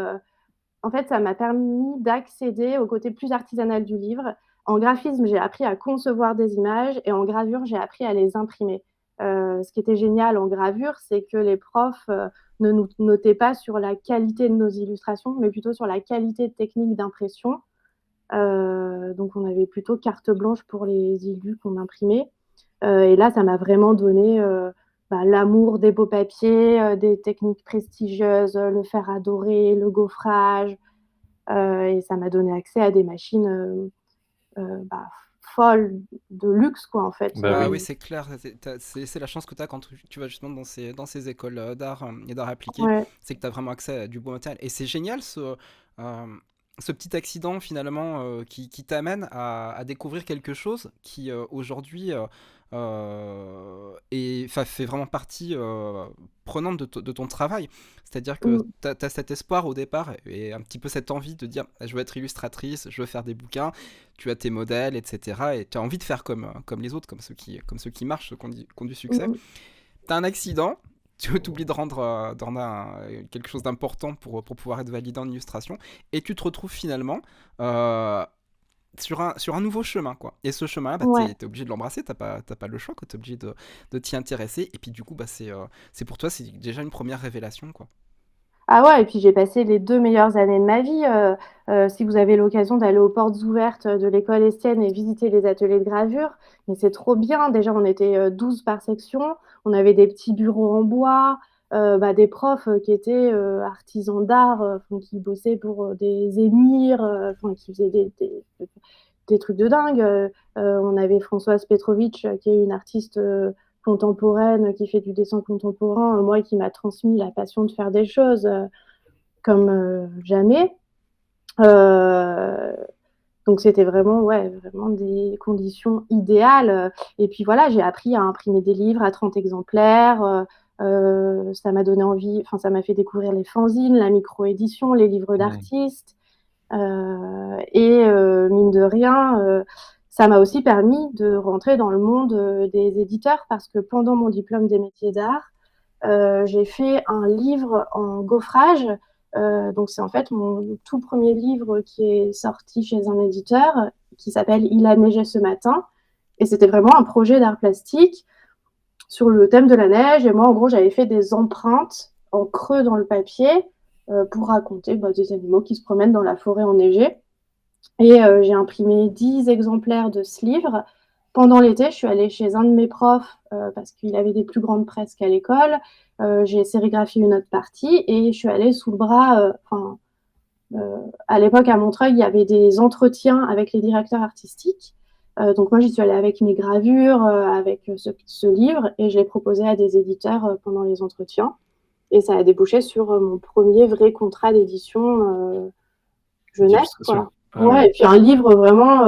En fait, ça m'a permis d'accéder au côté plus artisanal du livre. En graphisme, j'ai appris à concevoir des images et en gravure, j'ai appris à les imprimer. Ce qui était génial en gravure, c'est que les profs ne nous notaient pas sur la qualité de nos illustrations, mais plutôt sur la qualité technique d'impression. Donc on avait plutôt carte blanche pour les illus qu'on imprimait. Et là, ça m'a vraiment donné l'amour des beaux papiers, des techniques prestigieuses, le fer à dorer, le gaufrage. Et ça m'a donné accès à des machines folles de luxe, quoi, en fait. Bah oui. Oui, c'est clair. C'est la chance que tu as quand tu vas justement dans ces écoles d'art et d'art appliqué. Ouais. C'est que tu as vraiment accès à du beau matériel. Et c'est génial ce petit accident finalement qui t'amène à découvrir quelque chose qui aujourd'hui fait vraiment partie prenante de ton travail. C'est-à-dire que Mm. tu as cet espoir au départ et un petit peu cette envie de dire je veux être illustratrice, je veux faire des bouquins, tu as tes modèles, etc. Et tu as envie de faire comme les autres, comme ceux qui marchent, ceux qui ont du succès. Mm. Tu as un accident, tu oublies de rendre quelque chose d'important pour pouvoir être validé en illustration, et tu te retrouves finalement sur un nouveau chemin, quoi. Et ce chemin-là, Ouais. t'es obligé de l'embrasser, t'as pas le choix, quoi. T'es obligé de t'y intéresser, et puis du coup, c'est pour toi, c'est déjà une première révélation, quoi. Ah ouais, et puis j'ai passé les 2 meilleures années de ma vie. Si vous avez l'occasion d'aller aux portes ouvertes de l'école Estienne et visiter les ateliers de gravure, mais c'est trop bien. Déjà, on était 12 par section, on avait des petits bureaux en bois, des profs qui étaient artisans d'art, qui bossaient pour des émirs, qui faisaient des trucs de dingue. On avait Françoise Petrovitch, qui est une artiste contemporaine, qui fait du dessin contemporain, moi qui m'a transmis la passion de faire des choses comme jamais. Donc c'était vraiment des conditions idéales. Et puis voilà, j'ai appris à imprimer des livres à 30 exemplaires. Ça m'a donné envie, enfin ça m'a fait découvrir les fanzines, la micro-édition, les livres d'artistes. Mine de rien, ça m'a aussi permis de rentrer dans le monde des éditeurs parce que pendant mon diplôme des métiers d'art, j'ai fait un livre en gaufrage. Donc c'est en fait mon tout premier livre qui est sorti chez un éditeur qui s'appelle Il a neigé ce matin. Et c'était vraiment un projet d'art plastique sur le thème de la neige. Et moi, en gros, j'avais fait des empreintes en creux dans le papier pour raconter des animaux qui se promènent dans la forêt enneigée. Et j'ai imprimé 10 exemplaires de ce livre. Pendant l'été, je suis allée chez un de mes profs parce qu'il avait des plus grandes presses qu'à l'école. J'ai sérigraphié une autre partie et je suis allée sous le bras. À l'époque, à Montreuil, il y avait des entretiens avec les directeurs artistiques. Donc moi, j'y suis allée avec mes gravures, avec ce livre, et je l'ai proposé à des éditeurs pendant les entretiens. Et ça a débouché sur mon premier vrai contrat d'édition jeunesse, quoi. Ouais, et puis un livre, vraiment,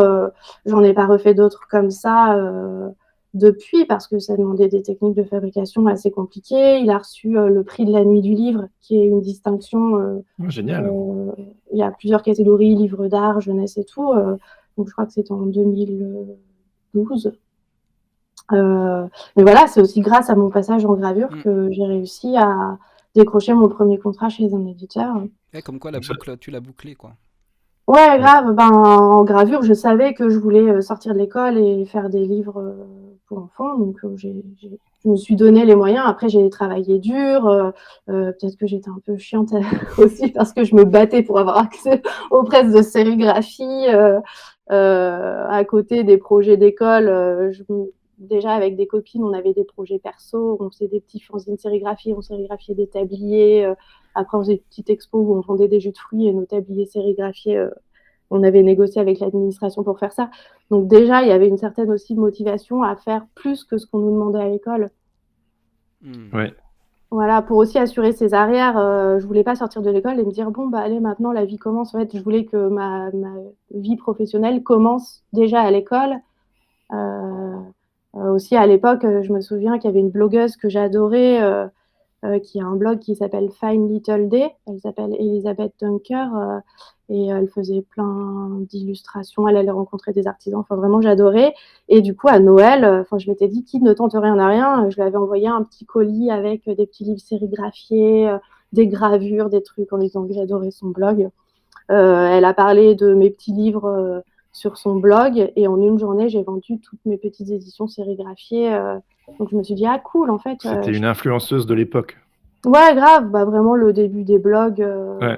j'en ai pas refait d'autres comme ça depuis, parce que ça demandait des techniques de fabrication assez compliquées. Il a reçu le prix de la nuit du livre, qui est une distinction. Génial. Il y a plusieurs catégories, livres d'art, jeunesse et tout. Donc je crois que c'était en 2012. Mais voilà, c'est aussi grâce à mon passage en gravure que j'ai réussi à décrocher mon premier contrat chez un éditeur. Comme quoi, la boucle, tu l'as bouclée, quoi. Ouais, grave. En gravure, je savais que je voulais sortir de l'école et faire des livres pour enfants. Donc, je me suis donné les moyens. Après, j'ai travaillé dur. Peut-être que j'étais un peu chiante aussi parce que je me battais pour avoir accès aux presses de sérigraphie. À côté des projets d'école, déjà avec des copines, on avait des projets perso. On faisait des petits fanzines sérigraphiés, on sérigraphiait des tabliers. Après, on faisait des petites expos où on vendait des jus de fruits et nos tabliers sérigraphiés. On avait négocié avec l'administration pour faire ça. Donc déjà, il y avait une certaine aussi motivation à faire plus que ce qu'on nous demandait à l'école. Ouais. Voilà, pour aussi assurer ses arrières. Je voulais pas sortir de l'école et me dire bon allez, maintenant la vie commence. En fait, je voulais que ma vie professionnelle commence déjà à l'école. Aussi à l'époque, je me souviens qu'il y avait une blogueuse que j'adorais. Qui a un blog qui s'appelle Fine Little Day. Elle s'appelle Elisabeth Dunker et elle faisait plein d'illustrations. Elle allait rencontrer des artisans. Enfin, vraiment, j'adorais. Et du coup, à Noël, je m'étais dit, qui ne tente rien à rien. Je lui avais envoyé un petit colis avec des petits livres sérigraphiés, des gravures, des trucs en disant que j'adorais son blog. Elle a parlé de mes petits livres sur son blog et en une journée, j'ai vendu toutes mes petites éditions sérigraphiées. Donc je me suis dit, ah cool, en fait. C'était une influenceuse de l'époque. Ouais, grave, vraiment le début des blogs. Ouais.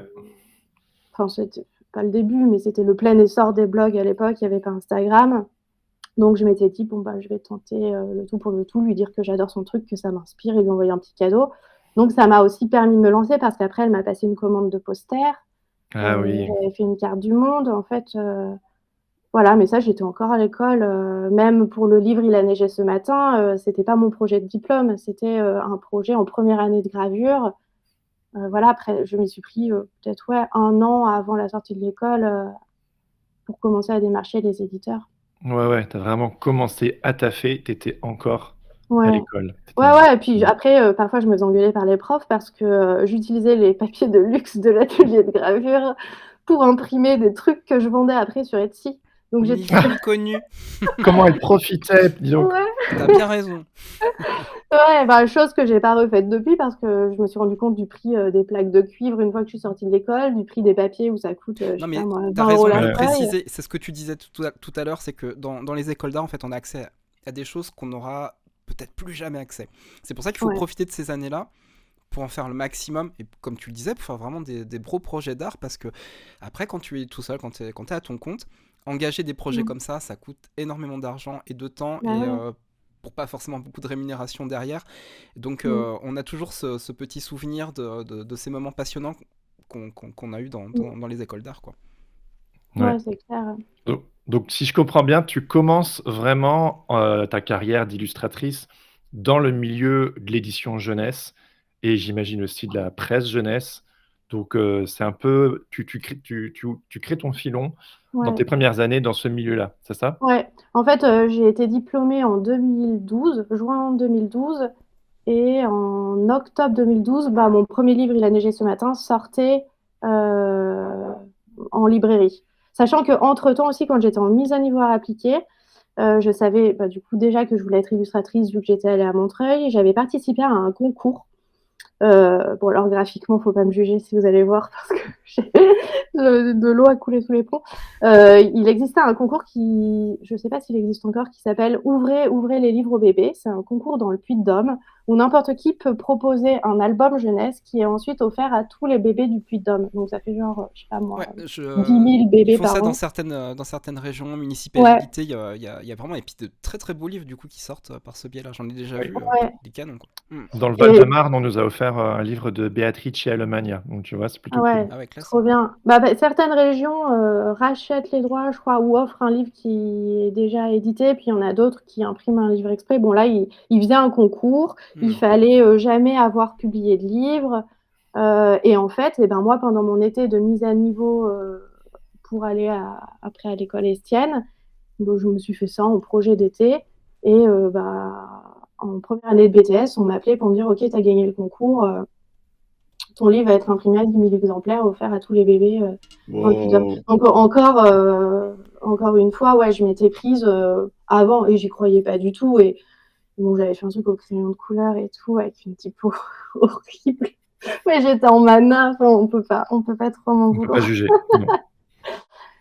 pas le début, mais c'était le plein essor des blogs à l'époque, il n'y avait pas Instagram. Donc je m'étais dit, bon, bah, je vais tenter le tout pour le tout, lui dire que j'adore son truc, que ça m'inspire et lui envoyer un petit cadeau. Donc ça m'a aussi permis de me lancer parce qu'après, elle m'a passé une commande de poster. Ah oui. J'avais fait une carte du monde. En fait, voilà, mais ça, j'étais encore à l'école. Même pour le livre Il a neigé ce matin, c'était pas mon projet de diplôme, c'était un projet en première année de gravure. Voilà, après, je m'y suis pris peut-être 1 an avant la sortie de l'école pour commencer à démarcher les éditeurs. Ouais, t'as vraiment commencé à taffer, t'étais encore à Ouais. l'école. Ouais, et puis après, parfois, je me faisais engueuler par les profs parce que j'utilisais les papiers de luxe de l'atelier de gravure pour imprimer des trucs que je vendais après sur Etsy. Donc Ni j'étais... vu ni connu. Comment elle profitait, dis donc. Ouais, T'as bien raison. bah, chose que j'ai pas refaite depuis parce que je me suis rendu compte du prix des plaques de cuivre une fois que je suis sortie de l'école, du prix des papiers où ça coûte, je Non, sais mais pas moi, t'as 20 € raison de la le feuille. préciser. C'est ce que tu disais tout à l'heure, c'est que dans les écoles d'art, en fait, on a accès à des choses qu'on n'aura peut-être plus jamais accès. C'est pour ça qu'il faut Ouais. profiter de ces années-là pour en faire le maximum, et comme tu le disais, pour faire vraiment des gros projets d'art, parce que après, quand tu es tout seul, quand tu es à ton compte, engager des projets comme ça coûte énormément d'argent et de temps, Bah et ouais. pour pas forcément beaucoup de rémunération derrière. Donc on a toujours ce petit souvenir de ces moments passionnants qu'on a eu dans les écoles d'art, quoi. Ouais. Ouais, c'est clair. Donc, si je comprends bien, tu commences vraiment ta carrière d'illustratrice dans le milieu de l'édition jeunesse et j'imagine aussi de la presse jeunesse. Donc, c'est un peu, tu crées ton filon dans Ouais. tes premières années dans ce milieu-là, c'est ça? Ouais. En fait, j'ai été diplômée en 2012, juin 2012. Et en octobre 2012, bah, mon premier livre, Il a neigé ce matin, sortait euh, en librairie. Sachant qu'entre-temps aussi, quand j'étais en mise à niveau à appliquer, je savais bah, du coup déjà que je voulais être illustratrice vu que j'étais allée à Montreuil. J'avais participé à un concours. Bon, alors graphiquement, faut pas me juger si vous allez voir parce que j'ai de l'eau a coulé sous les ponts. Il existait un concours qui, je sais pas s'il existe encore, qui s'appelle Ouvrez les livres aux bébés. C'est un concours dans le Puy-de-Dôme où n'importe qui peut proposer un album jeunesse qui est ensuite offert à tous les bébés du Puy-de-Dôme. Donc ça fait genre, je sais pas moi, Ouais, 10 000 ils bébés font par ça an. dans certaines régions, Ouais, municipalités. Il y a vraiment et puis de très très beaux livres du coup qui sortent par ce biais-là. J'en ai déjà Oui. vu, ouais. des canons, quoi. Dans le Et Val-de-Marne, on nous a offert un livre de Béatrice Allemagna. Donc, tu vois, c'est plutôt cool. ouais, Ah ouais, classe. trop bien. Certaines régions rachètent les droits, je crois, ou offrent un livre qui est déjà édité, puis il y en a d'autres qui impriment un livre exprès. Bon, là, il faisait un concours, il fallait jamais avoir publié de livre. Et en fait, eh ben, moi, pendant mon été de mise à niveau pour aller après à l'école Estienne, bon, je me suis fait ça en projet d'été. Et bah, en première année de BTS, on m'appelait pour me dire, OK, tu as gagné le concours. Ton livre va être imprimé à 10 000 exemplaires, offert à tous les bébés dans le Puy-de-Dôme. Donc encore une fois, ouais, je m'étais prise avant et j'y croyais pas du tout. Et bon, j'avais fait un truc au crayon de couleur et tout, avec une typo horrible. Mais j'étais en mana, enfin, on peut pas trop m'en On ne peut pas vouloir. juger.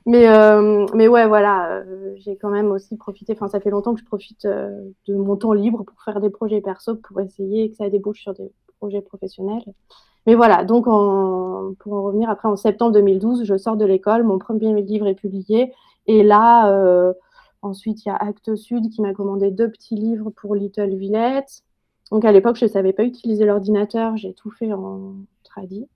Non. Mais ouais, voilà, j'ai quand même aussi profité, enfin, ça fait longtemps que je profite de mon temps libre pour faire des projets perso, pour essayer que ça débouche sur des projets professionnels. Mais voilà, donc pour en revenir, après en septembre 2012, je sors de l'école, mon premier livre est publié. Et là, ensuite, il y a Actes Sud qui m'a commandé 2 petits livres pour Little Villette. Donc à l'époque, je ne savais pas utiliser l'ordinateur, j'ai tout fait en tradi.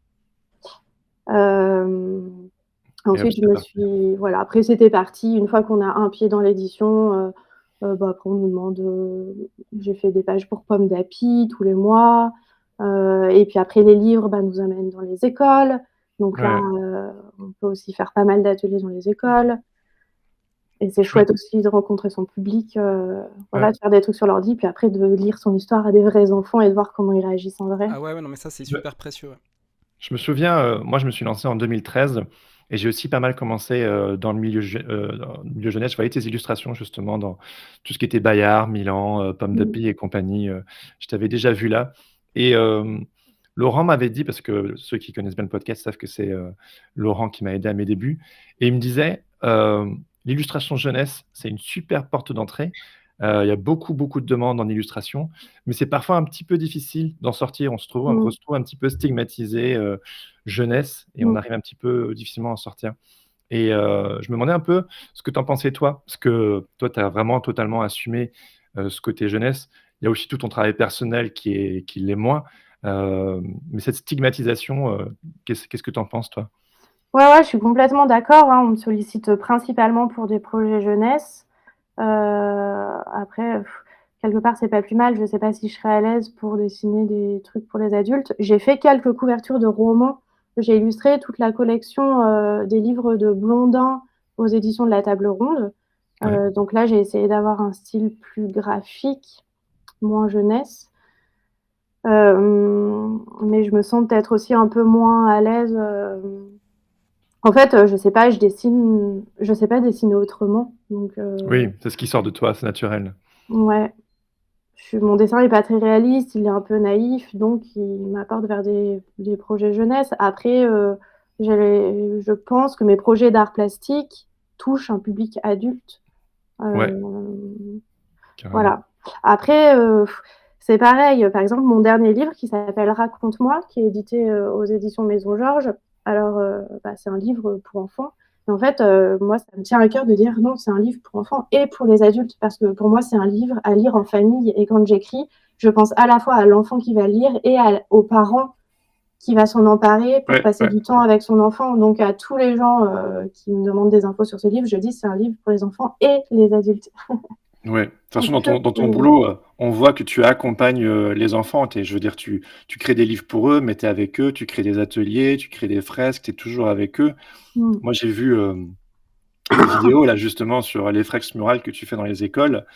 Ensuite, je me suis. Voilà, après, c'était parti. Une fois qu'on a un pied dans l'édition, bah, après, on nous demande. J'ai fait des pages pour Pomme d'Api tous les mois. Et puis après, les livres nous amènent dans les écoles. Donc là, on peut aussi faire pas mal d'ateliers dans les écoles. Et c'est chouette aussi de rencontrer son public, voilà, de faire des trucs sur l'ordi, puis après de lire son histoire à des vrais enfants et de voir comment ils réagissent en vrai. Ah ouais, non, mais ça, c'est super précieux. Ouais. Je me souviens, moi, je me suis lancé en 2013 et j'ai aussi pas mal commencé dans le milieu jeunesse. Je voyais tes illustrations justement dans tout ce qui était Bayard, Milan, Pomme d'Api et compagnie. Je t'avais déjà vu là. Et Laurent m'avait dit, parce que ceux qui connaissent bien le podcast savent que c'est Laurent qui m'a aidé à mes débuts, et il me disait, l'illustration jeunesse, c'est une super porte d'entrée. Il y a beaucoup, beaucoup de demandes en illustration, mais c'est parfois un petit peu difficile d'en sortir. On se retrouve un petit peu stigmatisé jeunesse et on arrive un petit peu difficilement à en sortir. Et je me demandais un peu ce que tu en pensais toi, parce que toi, tu as vraiment totalement assumé ce côté jeunesse. Il y a aussi tout ton travail personnel qui l'est moins. Mais cette stigmatisation, qu'est-ce que tu en penses, toi? Ouais, ouais, je suis complètement d'accord, hein. On me sollicite principalement pour des projets jeunesse. Après, quelque part, c'est pas plus mal. Je sais pas si je serais à l'aise pour dessiner des trucs pour les adultes. J'ai fait quelques couvertures de romans. J'ai illustré toute la collection des livres de Blondin aux éditions de la Table Ronde. Ouais. Donc là, j'ai essayé d'avoir un style plus graphique, moins jeunesse. Mais je me sens peut-être aussi un peu moins à l'aise. En fait, je sais pas, je sais pas dessiner autrement. Donc, Oui, c'est ce qui sort de toi, c'est naturel. ouais. Mon dessin est pas très réaliste, il est un peu naïf, donc il m'apporte vers des projets jeunesse. Après, je pense que mes projets d'art plastique touchent un public adulte. Ouais, Euh, carrément. voilà. Après, c'est pareil. Par exemple, mon dernier livre qui s'appelle Raconte-moi, qui est édité aux éditions Maison Georges. Alors, c'est un livre pour enfants. Mais en fait, moi, ça me tient à cœur de dire non, c'est un livre pour enfants et pour les adultes, parce que pour moi, c'est un livre à lire en famille. Et quand j'écris, je pense à la fois à l'enfant qui va lire et aux parents qui va s'en emparer pour Ouais, passer ouais. du temps avec son enfant. Donc, à tous les gens qui me demandent des infos sur ce livre, je dis c'est un livre pour les enfants et les adultes. Ouais. De toute façon, Donc, dans ton boulot, on voit que tu accompagnes les enfants. Je veux dire, tu crées des livres pour eux, mais tu es avec eux, tu crées des ateliers, tu crées des fresques, tu es toujours avec eux. mm. Moi, j'ai vu tes vidéos, là, justement, sur les fresques murales que tu fais dans les écoles.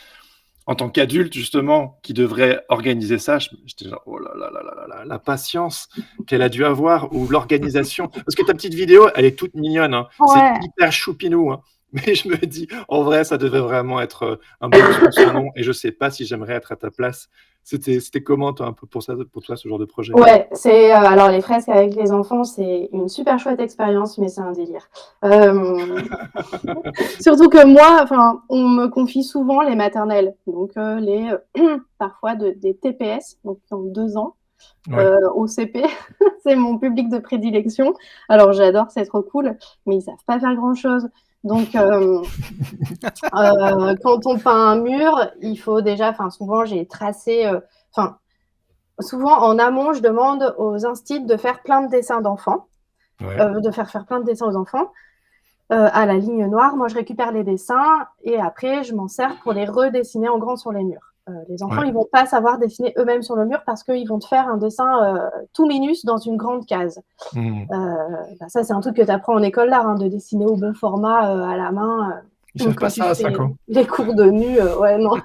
En tant qu'adulte, justement, qui devrait organiser ça, j'étais genre, oh là là là là là là, la patience qu'elle a dû avoir, ou l'organisation. Parce que ta petite vidéo, elle est toute mignonne, hein. C'est Ouais. hyper choupinou, hein. Mais je me dis, en vrai, ça devait vraiment être un bonus pour son nom, et je sais pas si j'aimerais être à ta place. C'était comment, toi, un peu pour ça, pour toi, ce genre de projet? Ouais, c'est alors les fresques avec les enfants, c'est une super chouette expérience, mais c'est un délire. Surtout que moi, enfin, on me confie souvent les maternelles, donc les parfois des TPS, donc qui ont 2 ans, Ouais. au CP, c'est mon public de prédilection. Alors j'adore, c'est trop cool, mais ils savent pas faire grand-chose. Donc quand on peint un mur, il faut déjà, enfin souvent j'ai tracé, enfin souvent en amont, je demande aux instits de faire plein de dessins d'enfants, Ouais. de faire plein de dessins aux enfants. À la ligne noire, moi je récupère les dessins et après je m'en sers pour les redessiner en grand sur les murs. Les enfants, Ouais. ils vont pas savoir dessiner eux-mêmes sur le mur parce qu'ils vont te faire un dessin tout minus dans une grande case. Hmm. Ça, c'est un truc que tu apprends en école d'art, hein, de dessiner au bon format à la main. Ils savent pas Quand tu ça à 5 fais ans. les cours de nu, ouais, non.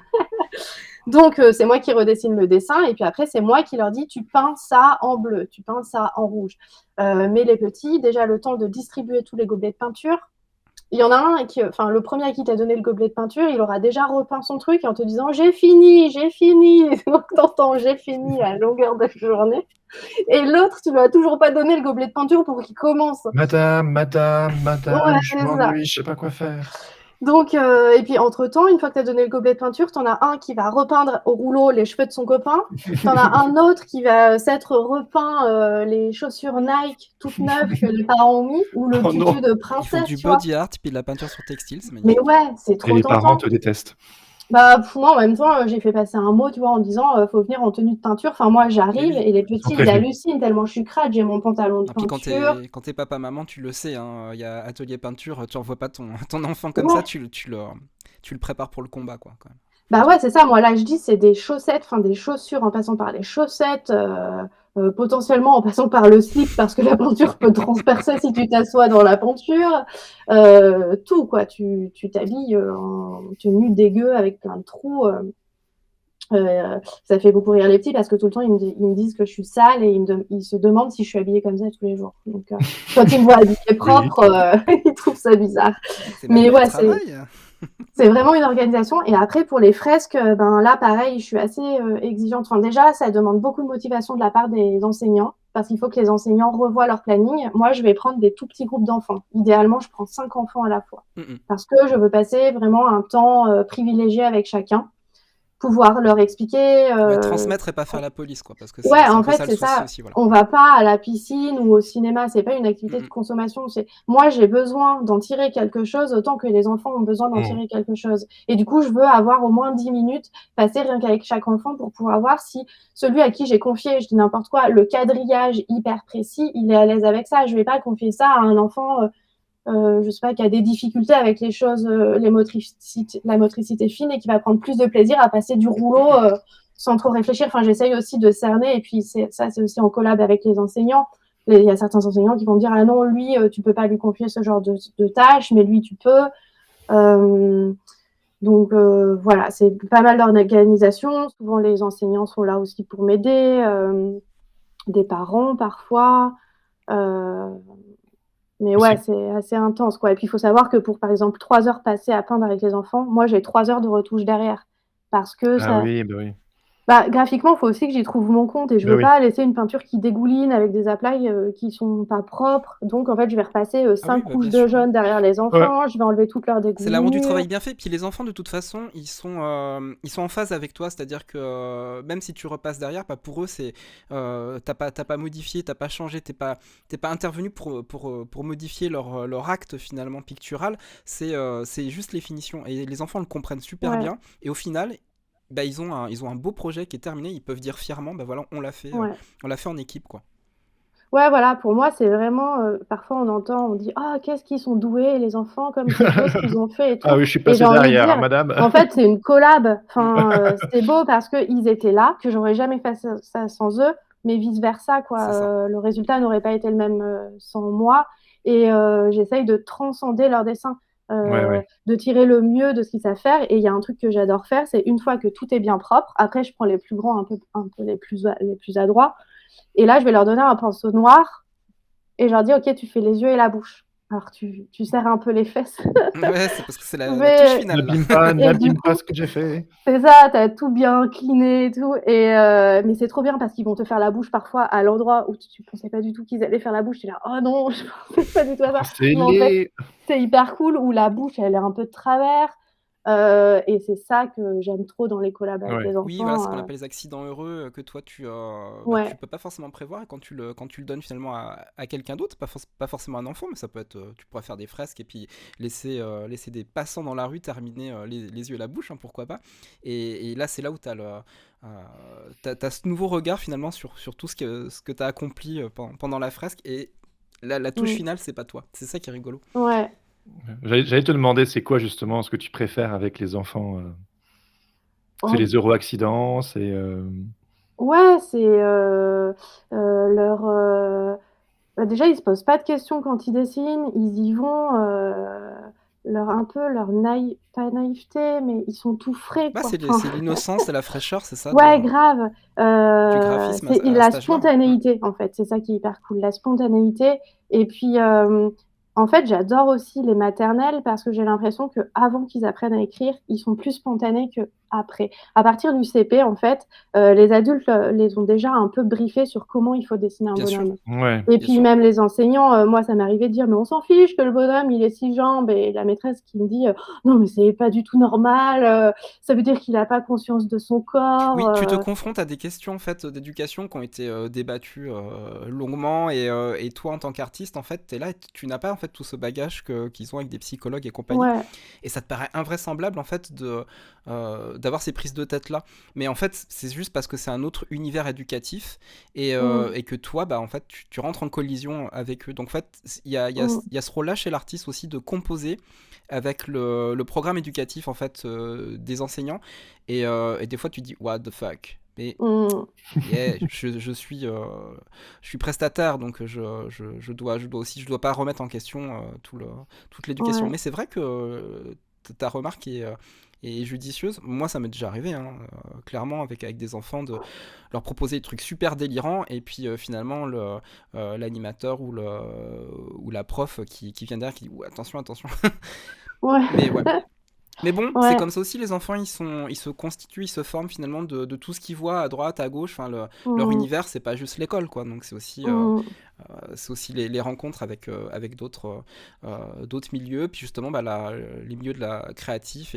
Donc, c'est moi qui redessine le dessin et puis après, c'est moi qui leur dis tu peins ça en bleu, tu peins ça en rouge. Mais les petits, déjà le temps de distribuer tous les gobelets de peinture, il y en a un qui, enfin, le premier à qui t'a donné le gobelet de peinture, il aura déjà repeint son truc en te disant j'ai fini, j'ai fini. Donc t'entends j'ai fini à longueur de journée. Et l'autre, tu lui as toujours pas donné le gobelet de peinture pour qu'il commence. Madame, Ouais, je c'est ça. m'ennuie, je sais pas quoi faire. Donc, et puis entre-temps, une fois que tu as donné le gobelet de peinture, tu en as un qui va repeindre au rouleau les cheveux de son copain. Tu en as un autre qui va s'être repeint les chaussures Nike toutes neuves que les parents ont mis, ou le Oh tutu non. de Ils font princesse, du tu vois. body art, puis de la peinture sur textile, c'est Mais magnifique. ouais, c'est Et trop les parents tentant. te détestent. Bah, moi, en même temps, j'ai fait passer un mot, tu vois, en disant faut venir en tenue de peinture. Enfin, moi, Mais j'arrive oui. et les Ils sont petits, ils prévenus. hallucinent tellement je suis crade. J'ai mon pantalon de Et puis peinture. quand t'es papa-maman, tu le sais, hein, il y a atelier peinture, tu envoies pas ton enfant comme ça, Ouais. tu le prépares pour le combat, quoi, quand même. Bah ouais, c'est ça. Moi, là, je dis, c'est des chaussettes, enfin des chaussures en passant par les chaussettes, potentiellement en passant par le slip parce que la peinture peut transpercer si tu t'assois dans la peinture. Tout, quoi. Tu t'habilles en tenue dégueu avec plein de trous. Ça fait beaucoup rire les petits parce que tout le temps, ils me disent que je suis sale et ils se demandent si je suis habillée comme ça tous les jours. Donc, quand ils me voient habillée Oui. propre, ils trouvent ça bizarre. C'est Mais maintenant le ouais, travail. c'est vraiment une organisation. Et après, pour les fresques, ben là, pareil, je suis assez exigeante. Enfin, déjà, ça demande beaucoup de motivation de la part des enseignants, parce qu'il faut que les enseignants revoient leur planning. Moi, je vais prendre des tout petits groupes d'enfants. Idéalement, je prends 5 enfants à la fois, Mm, mm. parce que je veux passer vraiment un temps privilégié avec chacun pouvoir leur expliquer. Ouais, transmettre et pas faire la police, quoi, parce que Ouais, c'est un en peu fait, ça le c'est souci ça. aussi, voilà. On va pas à la piscine ou au cinéma, c'est pas une Mm, activité de mm. consommation. C'est moi, j'ai besoin d'en tirer quelque chose autant que les enfants ont besoin d'en Mm. tirer quelque chose. Et du coup, je veux avoir au moins 10 minutes passées rien qu'avec chaque enfant pour pouvoir voir si celui à qui j'ai confié, je dis n'importe quoi, le quadrillage hyper précis, il est à l'aise avec ça. Je vais pas confier ça à un enfant, je sais pas, qui a des difficultés avec les choses, la motricité fine et qui va prendre plus de plaisir à passer du rouleau sans trop réfléchir. Enfin, j'essaye aussi de cerner, et puis ça, c'est aussi en collab avec les enseignants. Il y a certains enseignants qui vont me dire, ah non, lui, tu peux pas lui confier ce genre de tâches, mais lui, tu peux. Donc voilà, c'est pas mal d'organisation. Souvent, les enseignants sont là aussi pour m'aider, des parents parfois. Euh, mais ouais, C'est- c'est assez intense, quoi. Et puis, il faut savoir que pour, par exemple, 3 heures passées à peindre avec les enfants, moi, j'ai 3 heures de retouche derrière. Parce que Ah ça, oui, bah oui. bah, graphiquement, il faut aussi que j'y trouve mon compte, et je Bah veux oui. pas laisser une peinture qui dégouline avec des aplats qui sont pas propres. Donc, en fait, je vais repasser Ah 5 oui, bah, couches bien de sûr. jaune derrière les Ouais. enfants, je vais enlever toute leur C'est l'amour du dégoulinure. travail bien fait. Puis les enfants, de toute façon, ils sont en phase avec toi. C'est-à-dire que même si tu repasses derrière, bah, pour eux, c'est t'as pas modifié, t'as pas changé, t'es pas intervenu pour modifier leur acte finalement pictural. C'est juste les finitions. Et les enfants le comprennent super Ouais, bien. Et au final, bah, ils ont un beau projet qui est terminé. Ils peuvent dire fièrement, bah voilà, ouais. on l'a fait en équipe, quoi. Ouais, voilà, pour moi, c'est vraiment. Parfois, on dit, ah, qu'est-ce qu'ils sont doués, les enfants, comme c'est beau ce qu'ils ont fait et Ah tout. oui, je suis Et j'ai passé envie de derrière, hein, dire, madame. en fait, c'est une collab. Enfin, c'est beau parce qu'ils étaient là, que j'aurais jamais fait ça sans eux, mais vice-versa, quoi. C'est ça. Le résultat n'aurait pas été le même sans moi. Et j'essaye de transcender leur dessin, Ouais, ouais. de tirer le mieux de ce qu'ils savent faire. Et il y a un truc que j'adore faire, c'est une fois que tout est bien propre, après, je prends les plus grands, un peu les plus adroits. Et là, je vais leur donner un pinceau noir et je leur dis, OK, tu fais les yeux et la bouche. Alors, tu serres un peu les fesses. Ouais, c'est parce que c'est la touche Mais, finale, là. et du N'abîme pas coup, ce que j'ai fait. c'est ça, t'as tout bien cliné et tout. Mais c'est trop bien parce qu'ils vont te faire la bouche parfois à l'endroit où tu pensais pas du tout qu'ils allaient faire la bouche. Tu es là, oh non, je pensais pas du tout à ça. Oh, c'est Mais en fait, laid. c'est hyper cool où la bouche, elle est un peu de travers. Et c'est ça que j'aime trop dans les collabs avec Ouais. les Oui, voilà ce enfants. qu'on appelle les accidents heureux que toi tu Ouais, peux pas forcément prévoir et quand tu le donnes finalement à quelqu'un d'autre, pas forcément un enfant, mais ça peut être tu pourrais faire des fresques et puis laisser des passants dans la rue terminer les yeux et la bouche, hein, pourquoi pas. Et là c'est là où t'as ce nouveau regard finalement sur tout ce que t'as accompli pendant la fresque et la touche mm, finale c'est pas toi. C'est ça qui est rigolo. ouais. J'allais te demander, c'est quoi justement ce que tu préfères avec les enfants? C'est les Oh, euro-accidents, c'est. ouais, c'est leur. Bah, déjà, ils se posent pas de questions quand ils dessinent, ils y vont, un peu leur pas naïveté, mais ils sont tout frais, Bah quoi. Enfin, c'est l'innocence et la fraîcheur, c'est ça ouais, grave. du graphisme C'est à la cet âge-là, hein. Mm. spontanéité, en fait. C'est ça qui est hyper cool, la spontanéité. Et puis, en fait, j'adore aussi les maternelles parce que j'ai l'impression que avant qu'ils apprennent à écrire, ils sont plus spontanés que après. À partir du CP, en fait, les adultes les ont déjà un peu briefés sur comment il faut dessiner un Bien sûr, bonhomme. Ouais. Et bien puis sûr. même les enseignants, moi ça m'est arrivé de dire mais on s'en fiche que le bonhomme il ait 6 jambes, et la maîtresse qui me dit non mais c'est pas du tout normal, ça veut dire qu'il a pas conscience de son corps. Oui, tu te confrontes à des questions en fait d'éducation qui ont été débattues longuement et toi en tant qu'artiste en fait t'es là et tu n'as pas en fait tout ce bagage qu'ils ont avec des psychologues et compagnie Ouais. et ça te paraît invraisemblable en fait d'avoir ces prises de tête là, mais en fait c'est juste parce que c'est un autre univers éducatif Mm, et que toi bah en fait tu rentres en collision avec eux, donc en fait mm, il y a ce rôle là chez l'artiste aussi de composer avec le programme éducatif en fait des enseignants et des fois tu dis what the fuck, mais mm. yeah, je suis prestataire donc je dois pas remettre en question toute l'éducation, Ouais. mais c'est vrai que ta remarque est judicieuse. Moi ça m'est déjà arrivé hein, clairement avec des enfants de leur proposer des trucs super délirants et puis finalement l'animateur ou la prof qui vient derrière qui dit ouh, attention attention. Ouais. Mais ouais. Mais bon, c'est Ouais. comme ça aussi, les enfants, ils se constituent, ils se forment finalement de tout ce qu'ils voient à droite, à gauche. Enfin, leur Mm, univers, c'est pas juste l'école, quoi. Donc mm. c'est aussi les rencontres avec d'autres milieux. Puis justement, bah, les milieux de la créatif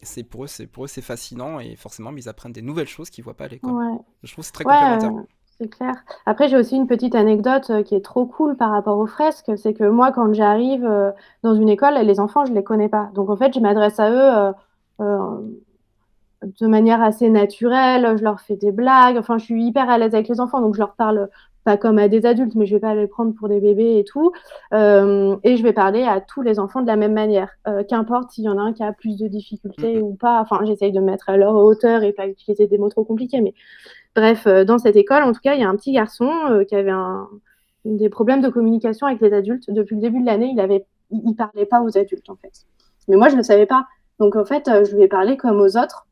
c'est fascinant et forcément, ils apprennent des nouvelles choses qu'ils voient pas à l'école. Ouais. Je trouve que c'est très Ouais, complémentaire. c'est clair. Après, j'ai aussi une petite anecdote qui est trop cool par rapport aux fresques. C'est que moi, quand j'arrive dans une école, les enfants, je les connais pas. Donc, en fait, je m'adresse à eux euh, de manière assez naturelle. Je leur fais des blagues. Enfin, je suis hyper à l'aise avec les enfants. Donc, je leur parle pas comme à des adultes, mais je vais pas les prendre pour des bébés et tout. Et je vais parler à tous les enfants de la même manière. Qu'importe s'il y en a un qui a plus de difficultés ou pas. Enfin, j'essaye de me mettre à leur hauteur et pas utiliser des mots trop compliqués. Mais bref, dans cette école, en tout cas, il y a un petit garçon qui avait des problèmes de communication avec les adultes. Depuis le début de l'année, il parlait pas aux adultes, en fait. Mais moi, je ne le savais pas. Donc, en fait, je lui ai parlé comme aux autres,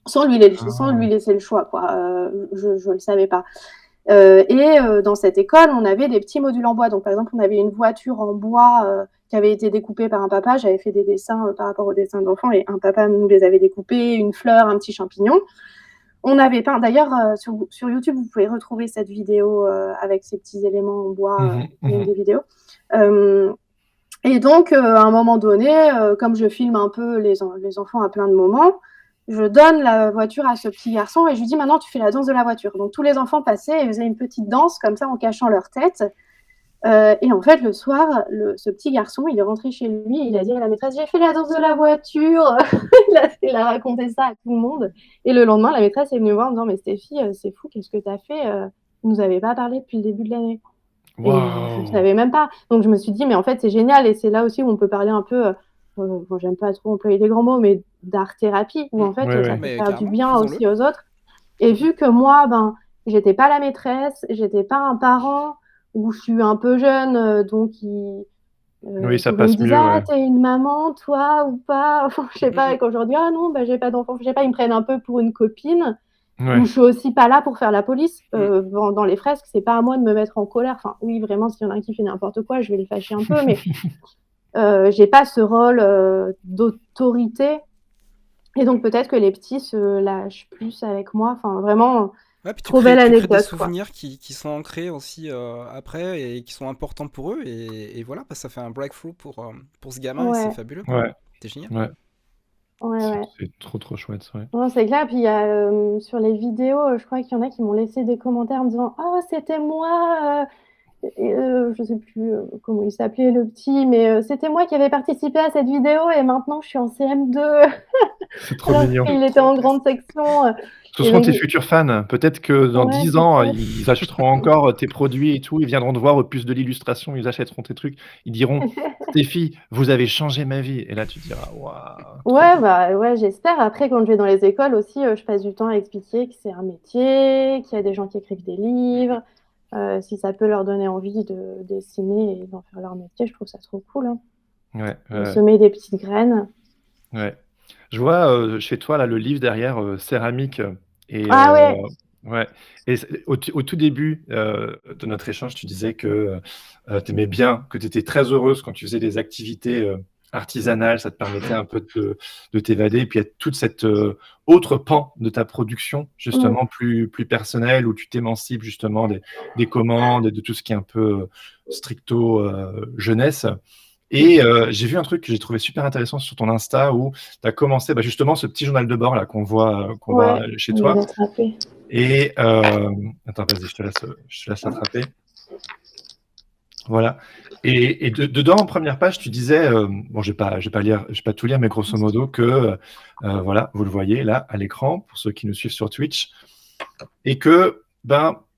sans lui laisser le choix, quoi. Je ne le savais pas. Dans cette école, on avait des petits modules en bois. Donc, par exemple, on avait une voiture en bois qui avait été découpée par un papa. J'avais fait des dessins par rapport aux dessins d'enfants et un papa nous les avait découpés, une fleur, un petit champignon. On avait peint, d'ailleurs, sur YouTube, vous pouvez retrouver cette vidéo avec ces petits éléments en bois, une des vidéos. Et donc, à un moment donné, comme je filme un peu les enfants à plein de moments, je donne la voiture à ce petit garçon et je lui dis maintenant, tu fais la danse de la voiture. Donc, tous les enfants passaient et faisaient une petite danse comme ça en cachant leur tête. Et en fait, le soir, ce petit garçon, il est rentré chez lui et il a dit à la maîtresse, j'ai fait la danse de la voiture. Il a raconté ça à tout le monde. Et le lendemain, la maîtresse est venue voir en disant, mais Stéphie, c'est fou, qu'est-ce que tu as fait Vous nous avez pas parlé depuis le début de l'année. Et je ne savais même pas. Donc, je me suis dit, mais en fait, c'est génial. Et c'est là aussi où on peut parler un peu, bon, j'aime pas trop employer des grands mots, mais d'art-thérapie, où en fait, ça peut faire du bien aussi aux autres. Et vu que moi, j'étais pas la maîtresse, j'étais pas un parent, où je suis un peu jeune, donc Oui, ça souvent, passe ils me disent, mieux. ah, Ouais. t'es une maman, toi, ou pas. Enfin, je sais pas, et quand je leur dis, ah non, j'ai pas d'enfant, je sais pas, ils me prennent un peu pour une copine. Ouais. Où je suis aussi pas là pour faire la police. Dans les fresques, c'est pas à moi de me mettre en colère. Enfin, oui, vraiment, s'il y en a un qui fait n'importe quoi, je vais le fâcher un peu, mais j'ai pas ce rôle d'autorité. Et donc, peut-être que les petits se lâchent plus avec moi. Enfin, vraiment, Ouais, puis trop belle anecdote. Tu crées des souvenirs qui sont ancrés aussi après et qui sont importants pour eux. Et voilà, ça fait un breakthrough pour ce gamin et c'est fabuleux. Ouais. C'est génial. Ouais. Ouais. C'est trop chouette. Ouais. Non, c'est clair. Puis il y a sur les vidéos, je crois qu'il y en a qui m'ont laissé des commentaires en me disant, oh, c'était moi. Je sais plus comment il s'appelait le petit, mais c'était moi qui avais participé à cette vidéo et maintenant je suis en CM2. C'est trop mignon. Il était en grande section. Ce seront tes futurs fans. Peut-être que dans 10 ans, ils achèteront encore tes produits et tout. Ils viendront te voir au puce de l'illustration. Ils achèteront tes trucs. Ils diront, Stéphie, vous avez changé ma vie. Et là, tu diras, waouh. Ouais, j'espère. Après, quand je vais dans les écoles aussi, je passe du temps à expliquer que c'est un métier, qu'il y a des gens qui écrivent des livres. Si ça peut leur donner envie de dessiner et d'en faire leur métier, je trouve ça trop cool. De semer des petites graines. Ouais. Je vois chez toi là le livre derrière céramique et ouais. Et au tout début de notre échange, tu disais que tu aimais bien, que tu étais très heureuse quand tu faisais des activités artisanales, ça te permettait un peu de t'évader. Et puis il y a toute cette autre pan de ta production, justement plus personnelle, où tu t'émancipes justement des commandes et de tout ce qui est un peu stricto jeunesse. Et j'ai vu un truc que j'ai trouvé super intéressant sur ton Insta où tu as commencé justement ce petit journal de bord là qu'on voit chez toi. Et attends, vas-y, je te laisse l'attraper. Voilà. Et dedans, en première page, tu disais, bon, je vais pas tout lire, mais grosso modo que voilà, vous le voyez là à l'écran pour ceux qui nous suivent sur Twitch, et que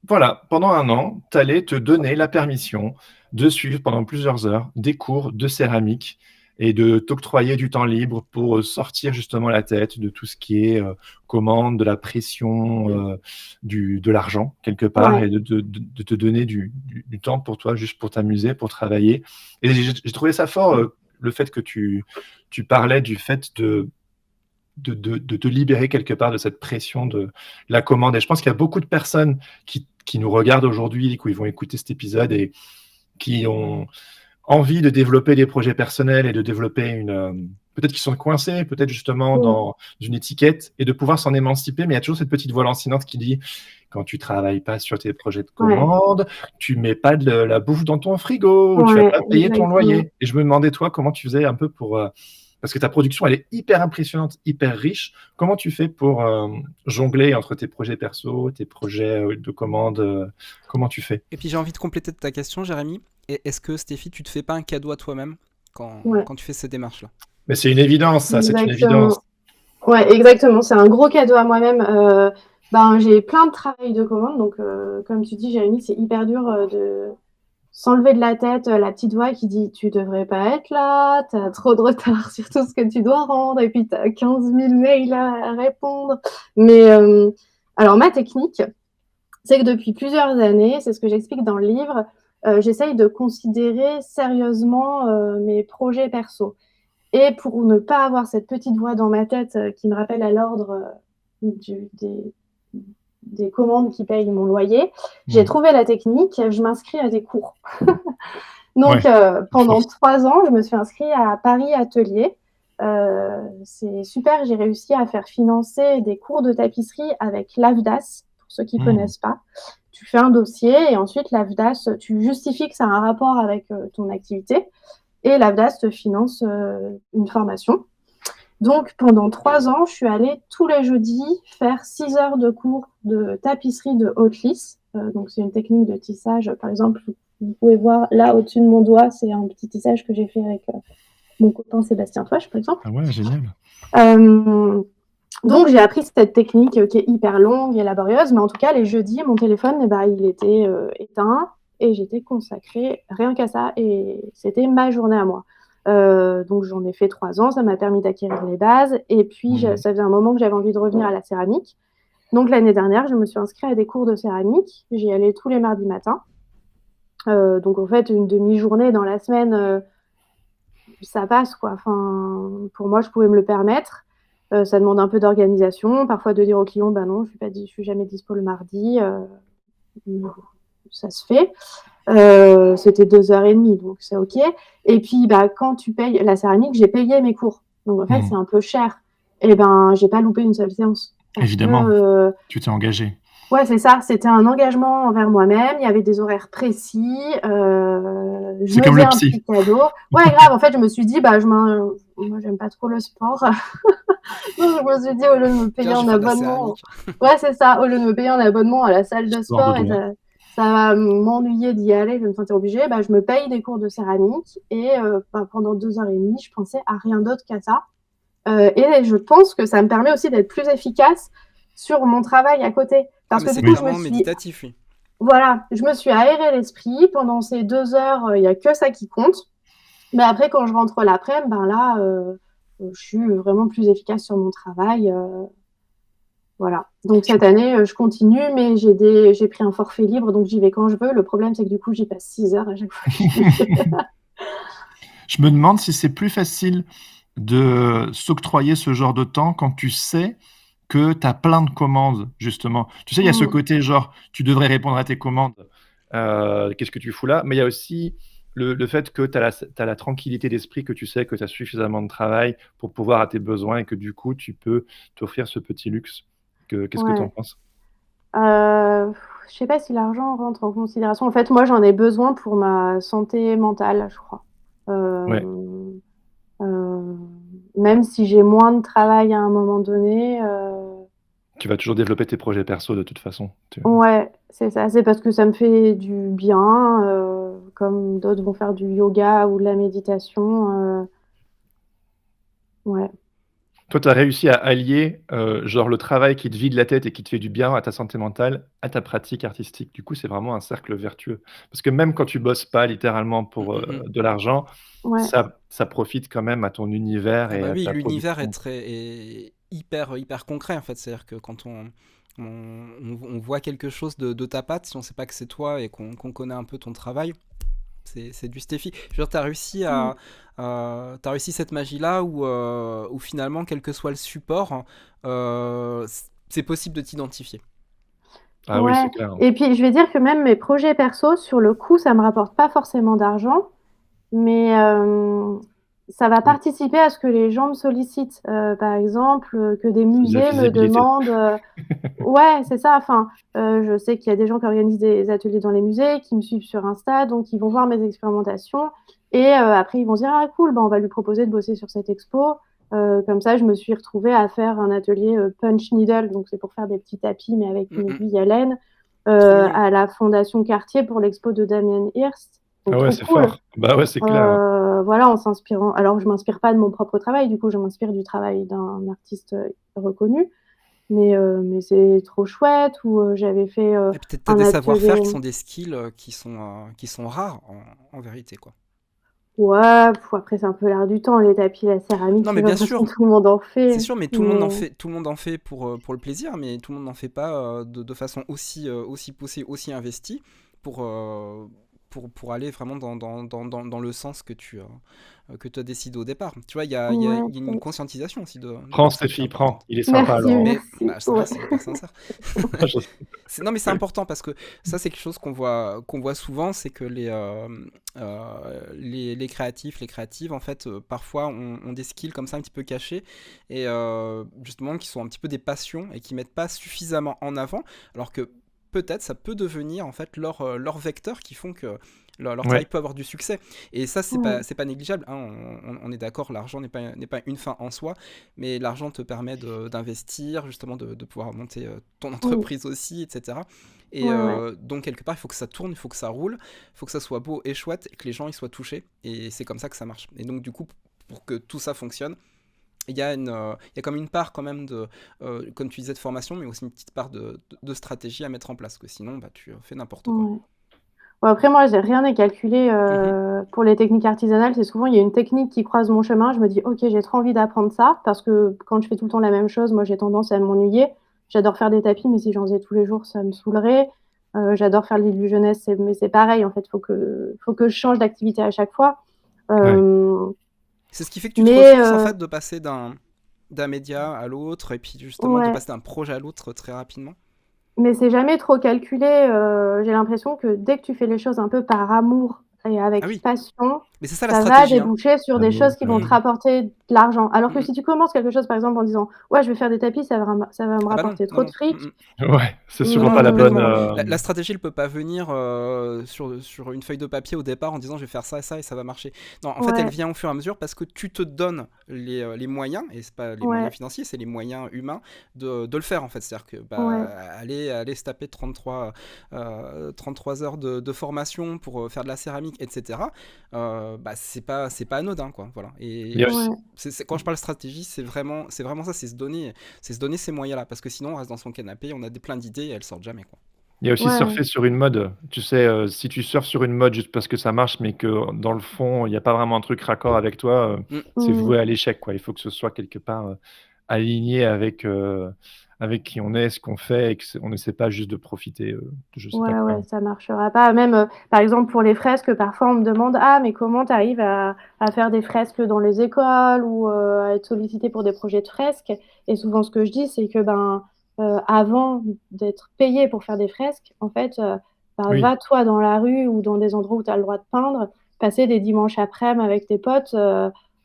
voilà, pendant 1 an, tu allais te donner la permission de suivre pendant plusieurs heures des cours de céramique et de t'octroyer du temps libre pour sortir justement la tête de tout ce qui est commande, de la pression, de l'argent quelque part, et de te donner du temps pour toi, juste pour t'amuser, pour travailler. Et j'ai trouvé ça fort, le fait que tu parlais du fait de te libérer quelque part de cette pression de la commande. Et je pense qu'il y a beaucoup de personnes qui nous regardent aujourd'hui, qui vont écouter cet épisode et qui ont envie de développer des projets personnels et de développer peut-être qu'ils sont coincés, peut-être justement dans une étiquette, et de pouvoir s'en émanciper. Mais il y a toujours cette petite voix lancinante qui dit, quand tu travailles pas sur tes projets de commande, tu mets pas de la bouffe dans ton frigo, tu vas pas payer ton loyer. Et je me demandais, toi, comment tu faisais un peu pour Parce que ta production, elle est hyper impressionnante, hyper riche. Comment tu fais pour jongler entre tes projets perso, tes projets de commande comment tu fais? Et puis j'ai envie de compléter ta question, Jérémy. Est-ce que Stéphie, tu te fais pas un cadeau à toi-même Ouais, quand tu fais ces démarches-là? Mais c'est une évidence, ça, c'est une évidence. exactement. Ouais, exactement. C'est un gros cadeau à moi-même. J'ai plein de travail de commande. Donc, comme tu dis, Jérémy, c'est hyper dur de s'enlever de la tête la petite voix qui dit tu devrais pas être là, tu as trop de retard sur tout ce que tu dois rendre, et puis tu as 15 000 mails à répondre. Mais alors, ma technique, c'est que depuis plusieurs années, c'est ce que j'explique dans le livre, j'essaye de considérer sérieusement mes projets perso. Et pour ne pas avoir cette petite voix dans ma tête qui me rappelle à l'ordre des commandes qui payent mon loyer, j'ai trouvé la technique, je m'inscris à des cours. Donc, pendant 3 ans, je me suis inscrite à Paris Atelier. C'est super, j'ai réussi à faire financer des cours de tapisserie avec l'AFDAS, pour ceux qui ne connaissent pas. Tu fais un dossier et ensuite l'AFDAS, tu justifies que ça a un rapport avec ton activité et l'AFDAS te finance une formation. Donc, pendant 3 ans, je suis allée tous les jeudis faire 6 heures de cours de tapisserie de haute lisse. Donc, c'est une technique de tissage. Par exemple, vous pouvez voir là au-dessus de mon doigt, c'est un petit tissage que j'ai fait avec mon copain Sébastien Touache, par exemple. Ah ouais, génial. Donc, j'ai appris cette technique qui est hyper longue et laborieuse. Mais en tout cas, les jeudis, mon téléphone, il était éteint et j'étais consacrée rien qu'à ça. Et c'était ma journée à moi. Donc j'en ai fait 3 ans, ça m'a permis d'acquérir les bases. Et puis ça faisait un moment que j'avais envie de revenir à la céramique. Donc l'année dernière, je me suis inscrite à des cours de céramique. J'y allais tous les mardis matins. Donc en fait, une demi-journée dans la semaine, ça passe quoi. Enfin, pour moi, je pouvais me le permettre. Ça demande un peu d'organisation, parfois de dire au client, non, je suis jamais dispo le mardi. Ça se fait. C'était 2h30, donc c'est OK. Et puis, quand tu payes la céramique, j'ai payé mes cours. Donc, en fait, c'est un peu cher. Et j'ai pas loupé une seule séance. Évidemment, tu t'es engagé. Ouais, c'est ça. C'était un engagement envers moi-même. Il y avait des horaires précis. C'est comme le psy. Petit cadeau. Ouais, grave. En fait, je me suis dit, moi, j'aime pas trop le sport. Donc, je me suis dit, au lieu de me payer un abonnement. Ouais, c'est ça. Au lieu de me payer un abonnement à la salle de sport, ça va m'ennuyer d'y aller, je vais me sentir obligée, je me paye des cours de céramique et pendant 2h30, je pensais à rien d'autre qu'à ça. Et je pense que ça me permet aussi d'être plus efficace sur mon travail à côté. Parce que du coup, je me suis... méditatif, oui. Voilà, je me suis aéré l'esprit. Pendant ces 2 heures, il n'y a que ça qui compte. Mais après, quand je rentre l'après-midi, je suis vraiment plus efficace sur mon travail. Voilà. Donc cette année, je continue, mais j'ai pris un forfait libre, donc j'y vais quand je veux. Le problème, c'est que du coup, j'y passe 6 heures à chaque fois. Je me demande si c'est plus facile de s'octroyer ce genre de temps quand tu sais que tu as plein de commandes, justement. Tu sais, il y a ce côté genre, tu devrais répondre à tes commandes. Qu'est-ce que tu fous là? Mais il y a aussi le fait que tu as la tranquillité d'esprit, que tu sais que tu as suffisamment de travail pour pouvoir à tes besoins et que du coup, tu peux t'offrir ce petit luxe. Qu'est-ce que tu en penses? Je sais pas si l'argent rentre en considération. En fait, moi, j'en ai besoin pour ma santé mentale, je crois. Même si j'ai moins de travail à un moment donné. Tu vas toujours développer tes projets perso de toute façon. Ouais, c'est ça. C'est parce que ça me fait du bien, comme d'autres vont faire du yoga ou de la méditation. Ouais. Toi, tu as réussi à allier le travail qui te vide la tête et qui te fait du bien à ta santé mentale, à ta pratique artistique. Du coup, c'est vraiment un cercle vertueux. Parce que même quand tu bosses pas littéralement pour de l'argent, ça profite quand même à ton univers et à ta l'univers production. est hyper concret en fait. C'est-à-dire que quand on voit quelque chose de ta patte, si on sait pas que c'est toi et qu'on connaît un peu ton travail, c'est du Stéphie. T'as réussi t'as réussi cette magie-là où finalement, quel que soit le support, c'est possible de t'identifier. Ah oui, c'est clair. Et puis, je vais dire que même mes projets perso, sur le coup, ça me rapporte pas forcément d'argent, mais ça va participer à ce que les gens me sollicitent. Par exemple, que des musées me demandent... Ouais, c'est ça. Enfin, je sais qu'il y a des gens qui organisent des ateliers dans les musées, qui me suivent sur Insta, donc ils vont voir mes expérimentations Et après, ils vont se dire, ah cool, bah, on va lui proposer de bosser sur cette expo. Comme ça, je me suis retrouvée à faire un atelier punch needle, donc c'est pour faire des petits tapis, mais avec une aiguille à laine, mignon. à la Fondation Cartier pour l'expo de Damien Hirst. Donc, Ah ouais, trop c'est cool. fort. Bah ouais, c'est clair. Voilà, en s'inspirant. Alors, je m'inspire pas de mon propre travail, du coup, je m'inspire du travail d'un artiste reconnu. Mais c'est trop chouette. Ou j'avais fait Et peut-être t'as un des atelier. savoir-faire qui sont des skills qui sont rares en vérité, quoi. Ouais, après, c'est un peu l'air du temps, les tapis, la céramique, Non, j'ai mais bien l'impression sûr, que tout le monde en fait. c'est sûr, mais tout le monde en fait, tout le monde en fait pour le plaisir, mais tout le monde n'en fait pas de façon aussi poussée, aussi investie pour, euh, pour aller vraiment dans le sens que tu as décidé au départ. Tu vois, Ouais, il y a une conscientisation aussi Prends de ça qui est Stéphie, prends. importante. Il est sympa merci, alors. Mais merci. c'est Ouais. hyper sincère. Je- Non, mais c'est important parce que ça, c'est quelque chose qu'on voit souvent, c'est que les créatifs, les créatives, en fait, parfois ont des skills comme ça un petit peu cachés et justement qui sont un petit peu des passions et qui mettent pas suffisamment en avant, alors que peut-être ça peut devenir en fait leur vecteur qui font que leur travail Ouais. peut avoir du succès. Et ça, Ouais. c'est pas négligeable, hein, on est d'accord, l'argent n'est pas une fin en soi, mais l'argent te permet d'investir, justement de pouvoir monter ton Oui. entreprise aussi, etc. Et Ouais. donc, quelque part, il faut que ça tourne, il faut que ça roule, il faut que ça soit beau et chouette, et que les gens ils soient touchés. Et c'est comme ça que ça marche. Et donc, du coup, pour que tout ça fonctionne, il y a comme une part quand même comme tu disais, de formation, mais aussi une petite part de stratégie à mettre en place, que sinon, bah, tu fais n'importe quoi. Ouais. Bon, après, moi, j'ai rien à calculer Mhm. pour les techniques artisanales. C'est souvent, il y a une technique qui croise mon chemin. Je me dis, OK, j'ai trop envie d'apprendre ça parce que quand je fais tout le temps la même chose, moi, j'ai tendance à m'ennuyer. J'adore faire des tapis, mais si j'en faisais tous les jours, ça me saoulerait. J'adore faire l'île du jeunesse, mais c'est pareil. En fait, faut que je change d'activité à chaque fois. Ouais. Euh, C'est ce qui fait que tu te mais ressources, en fait, de passer d'un média à l'autre, et puis justement de ouais. passer d'un projet à l'autre très rapidement. Mais c'est jamais trop calculé. J'ai l'impression que dès que tu fais les choses un peu par amour et Ah avec oui, passion, mais c'est ça la ça va stratégie, hein. déboucher sur des L'amour, choses qui vont te Mhm. rapporter de l'argent. Alors que Mhm. si tu commences quelque chose, par exemple, en disant, ouais, je vais faire des tapis, ça va me Ah bah non, rapporter non, trop de non. fric. Mhm. Ouais, c'est Non, souvent non, pas la bonne. complètement, hein. La stratégie, elle peut pas venir sur une feuille de papier au départ en disant je vais faire ça et ça et ça va marcher. Non, en fait, elle Ouais, vient au fur et à mesure parce que tu te donnes les moyens, et c'est pas les ouais, moyens financiers, c'est les moyens humains de le faire en fait. C'est-à-dire que bah, ouais, aller se taper 33 heures de formation pour faire de la céramique, etc., bah, c'est pas anodin, quoi. Voilà. Il y a Et aussi, ouais. quand je parle stratégie, c'est vraiment ça, c'est se donner ces moyens-là, parce que sinon on reste dans son canapé, on a plein d'idées et elles sortent jamais, quoi. il y a aussi Ouais. surfer sur une mode. Tu sais, si tu surfes sur une mode juste parce que ça marche, mais que dans le fond, il n'y a pas vraiment un truc raccord avec toi, Mm. c'est Mm. voué à l'échec, quoi. Il faut que ce soit quelque part aligné avec qui on est, ce qu'on fait, et qu'on n'essaie pas juste de profiter de je sais pas Ouais, quoi. ouais, ça marchera pas. Même, par exemple, pour les fresques, parfois on me demande, ah, mais comment tu arrives à faire des fresques dans les écoles ou à être sollicité pour des projets de fresques? Et souvent, ce que je dis, c'est que ben, avant d'être payé pour faire des fresques, en fait, ben, Oui, va toi dans la rue ou dans des endroits où tu as le droit de peindre, passer des dimanches après-midi avec tes potes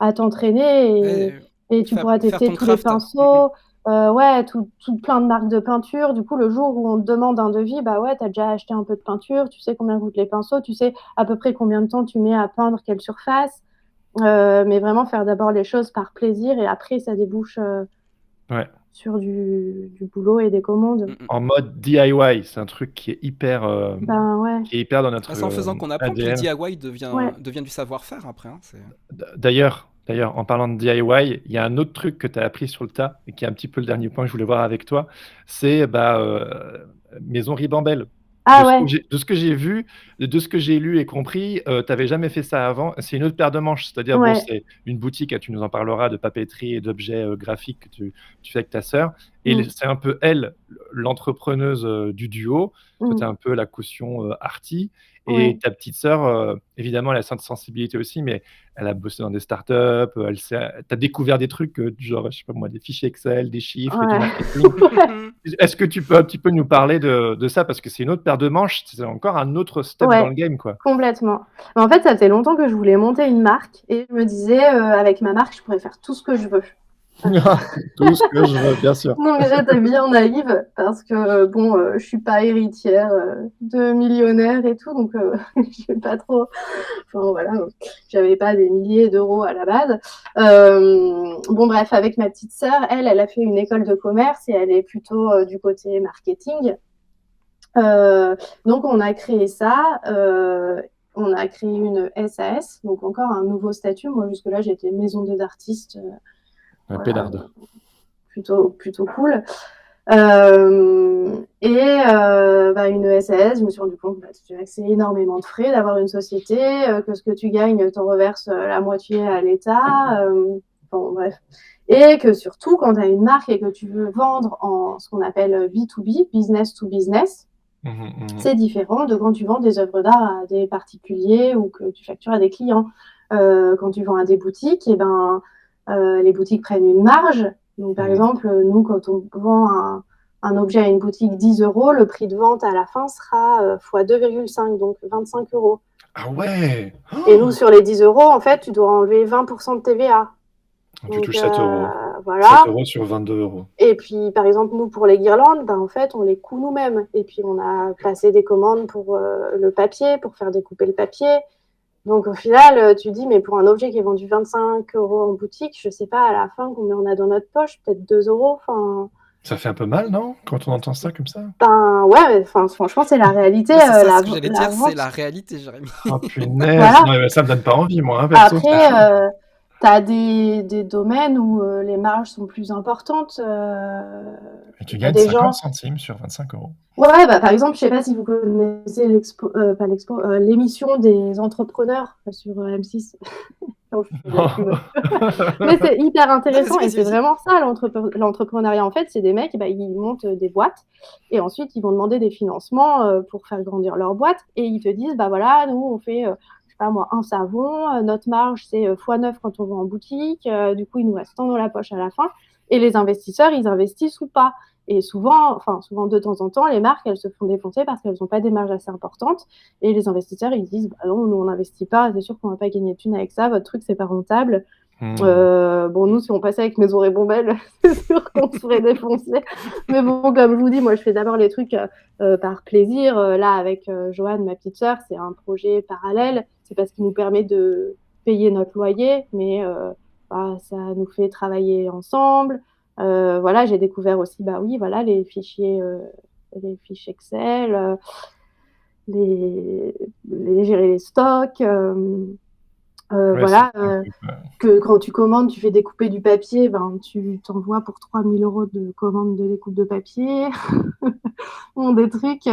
à t'entraîner Ouais, et tu pourras faire tester ton tous les craft. Mm, mm. pinceaux. Ouais, tout plein de marques de peinture. Du coup, le jour où on te demande un devis, bah ouais, t'as déjà acheté un peu de peinture, tu sais combien coûtent les pinceaux, tu sais à peu près combien de temps tu mets à peindre quelle surface. Mais vraiment faire d'abord les choses par plaisir et après ça débouche ouais. sur du boulot et des commandes. Mm, mm. En mode DIY, c'est un truc Ben ouais, qui est hyper dans Bah, notre c'est en faisant qu'on apprend que le ADN. DIY ouais. devient du savoir-faire après, hein, D'ailleurs, en parlant de DIY, il y a un autre truc que tu as appris sur le tas et qui est un petit peu le dernier point que je voulais voir avec toi, c'est Maison Ribambelle. Ah ouais, De ce que j'ai vu, de ce que j'ai lu et compris, tu n'avais jamais fait ça avant. C'est une autre paire de manches, c'est-à-dire, bon, ouais. c'est une boutique, tu nous en parleras, de papeterie et d'objets graphiques que tu fais avec ta sœur. Et Mm, c'est un peu elle, l'entrepreneuse du duo. Toi, tu es mm, un peu la caution arty. Et ouais. ta petite sœur, évidemment, elle a cette sensibilité aussi, mais elle a bossé dans des startups, tu as découvert des trucs, genre, je sais pas moi, des fichiers Excel, des chiffres et du Ouais. marketing. Ouais. Est-ce que tu peux un petit peu nous parler de ça? Parce que c'est une autre paire de manches, c'est encore un autre step dans Ouais, le game, quoi. complètement. Mais en fait, ça faisait longtemps que je voulais monter une marque et je me disais, avec ma marque, je pourrais faire tout ce que je veux. Tout ce que je veux, bien sûr. Donc j'étais bien naïve parce que bon, je suis pas héritière de millionnaire et tout, donc je vais pas trop. Enfin voilà, j'avais pas des milliers d'euros à la base. Bon bref, avec ma petite sœur, elle a fait une école de commerce et elle est plutôt du côté marketing. Donc on a créé ça. On a créé une SAS, donc encore un nouveau statut. Moi jusque-là j'étais maison des artistes. Ouais, Voilà, pédarde. plutôt cool. Une SAS, je me suis rendu compte que c'est énormément de frais d'avoir une société, que ce que tu gagnes, t'en reverses la moitié à l'État. Bon, bref. Et que surtout, quand tu as une marque et que tu veux vendre en ce qu'on appelle B2B, business to business, c'est différent de quand tu vends des œuvres d'art à des particuliers ou que tu factures à des clients. Quand tu vends à des boutiques, les boutiques prennent une marge. Donc, par exemple, nous, quand on vend un objet à une boutique 10 euros, le prix de vente à la fin sera fois 2,5, donc 25 euros. Ah ouais! Et nous, sur les 10 euros, en fait, tu dois enlever 20% de TVA. Tu touches 7 euros. 7 voilà. euros sur 22 euros. Et puis, par exemple, nous, pour les guirlandes, en fait, on les coud nous-mêmes. Et puis, on a passé des commandes pour le papier, pour faire découper le papier. Donc, au final, tu dis, mais pour un objet qui est vendu 25 euros en boutique, je sais pas à la fin combien on a dans notre poche, peut-être 2 euros. Ça fait un peu mal, non? Quand on entend ça comme ça? Ouais, franchement, c'est la réalité. C'est ça, ce que j'allais dire, c'est la réalité, Jérémy. Oh punaise! Voilà. Non, mais ça me donne pas envie, moi. Hein, perso. Après, tu as des domaines où les marges sont plus importantes. Et tu gagnes des 50 gens... centimes sur 25 euros. Ouais, par exemple, je sais pas si vous connaissez l'émission des entrepreneurs sur M6. Mais c'est hyper intéressant et c'est vraiment ça l'entrepreneuriat. En fait, c'est des mecs, ils montent des boîtes et ensuite ils vont demander des financements pour faire grandir leur boîte et ils te disent, voilà, nous on fait, je sais pas moi, un savon, notre marge c'est x9 quand on va en boutique, du coup il nous reste tant dans la poche à la fin et les investisseurs ils investissent ou pas. Et souvent de temps en temps, les marques, elles se font défoncer parce qu'elles n'ont pas des marges assez importantes. Et les investisseurs, ils disent, non, nous, on n'investit pas, c'est sûr qu'on ne va pas gagner de thunes avec ça, votre truc, c'est pas rentable. Nous, si on passait avec Maison Rebombelle, c'est sûr qu'on se ferait défoncer. Mais bon, comme je vous dis, moi, je fais d'abord les trucs par plaisir. Là, avec Joanne, ma petite sœur, c'est un projet parallèle. C'est parce qu'il nous permet de payer notre loyer, mais ça nous fait travailler ensemble. J'ai découvert aussi, les fichiers Excel, gérer les stocks. Que quand tu commandes, tu fais découper du papier, tu t'envoies pour 3 000 euros de commande de découpe de papier. Des trucs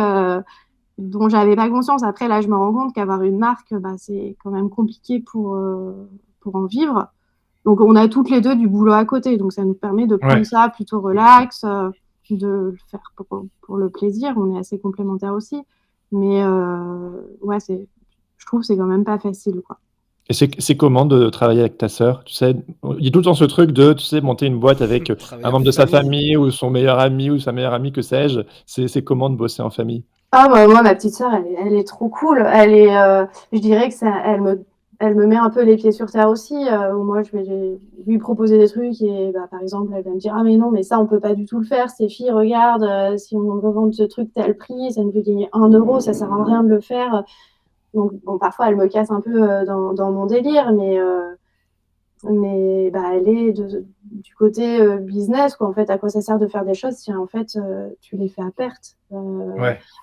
dont j'avais pas conscience. Après, là, je me rends compte qu'avoir une marque, c'est quand même compliqué pour en vivre. Donc, on a toutes les deux du boulot à côté. Donc, ça nous permet de prendre ça plutôt relax, de le faire pour le plaisir. On est assez complémentaires aussi. Mais je trouve que c'est quand même pas facile, quoi. Et c'est comment de travailler avec ta sœur? Tu sais, il y a tout le temps ce truc de, tu sais, monter une boîte avec un membre de sa famille ou son meilleur ami ou sa meilleure amie, que sais-je. C'est comment de bosser en famille? Moi, ma petite sœur, elle est trop cool. Je dirais que elle me met un peu les pieds sur terre aussi, où moi je vais lui proposer des trucs et par exemple elle va me dire, ah mais non, mais ça on peut pas du tout le faire, ces filles, regarde, si on revend ce truc tel prix, ça nous fait gagner 1 euro, ça sert à rien de le faire. Donc bon, parfois elle me casse un peu dans mon délire, mais elle est du côté business, quoi. En fait, à quoi ça sert de faire des choses si en fait tu les fais à perte.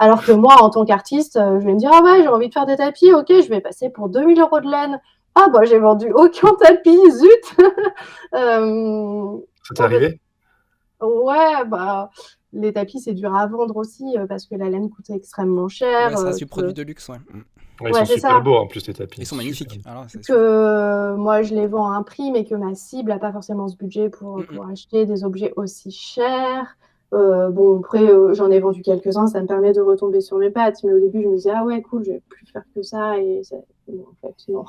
Alors que moi, en tant qu'artiste, je vais me dire, ah ouais, j'ai envie de faire des tapis, ok, je vais passer pour 2 000 euros de laine. Ah j'ai vendu aucun tapis, zut. Ça t'est arrivé? Ouais, les tapis, c'est dur à vendre aussi parce que la laine coûte extrêmement cher. Ouais, ça reste du produit de luxe, ouais. Ils sont super beaux en plus, les tapis. Ils sont magnifiques. Alors, moi, je les vends à un prix, mais que ma cible n'a pas forcément ce budget pour acheter des objets aussi chers. Après, j'en ai vendu quelques-uns, ça me permet de retomber sur mes pattes. Mais au début, je me disais, ah ouais, cool, je vais plus faire que ça. Et en fait, non.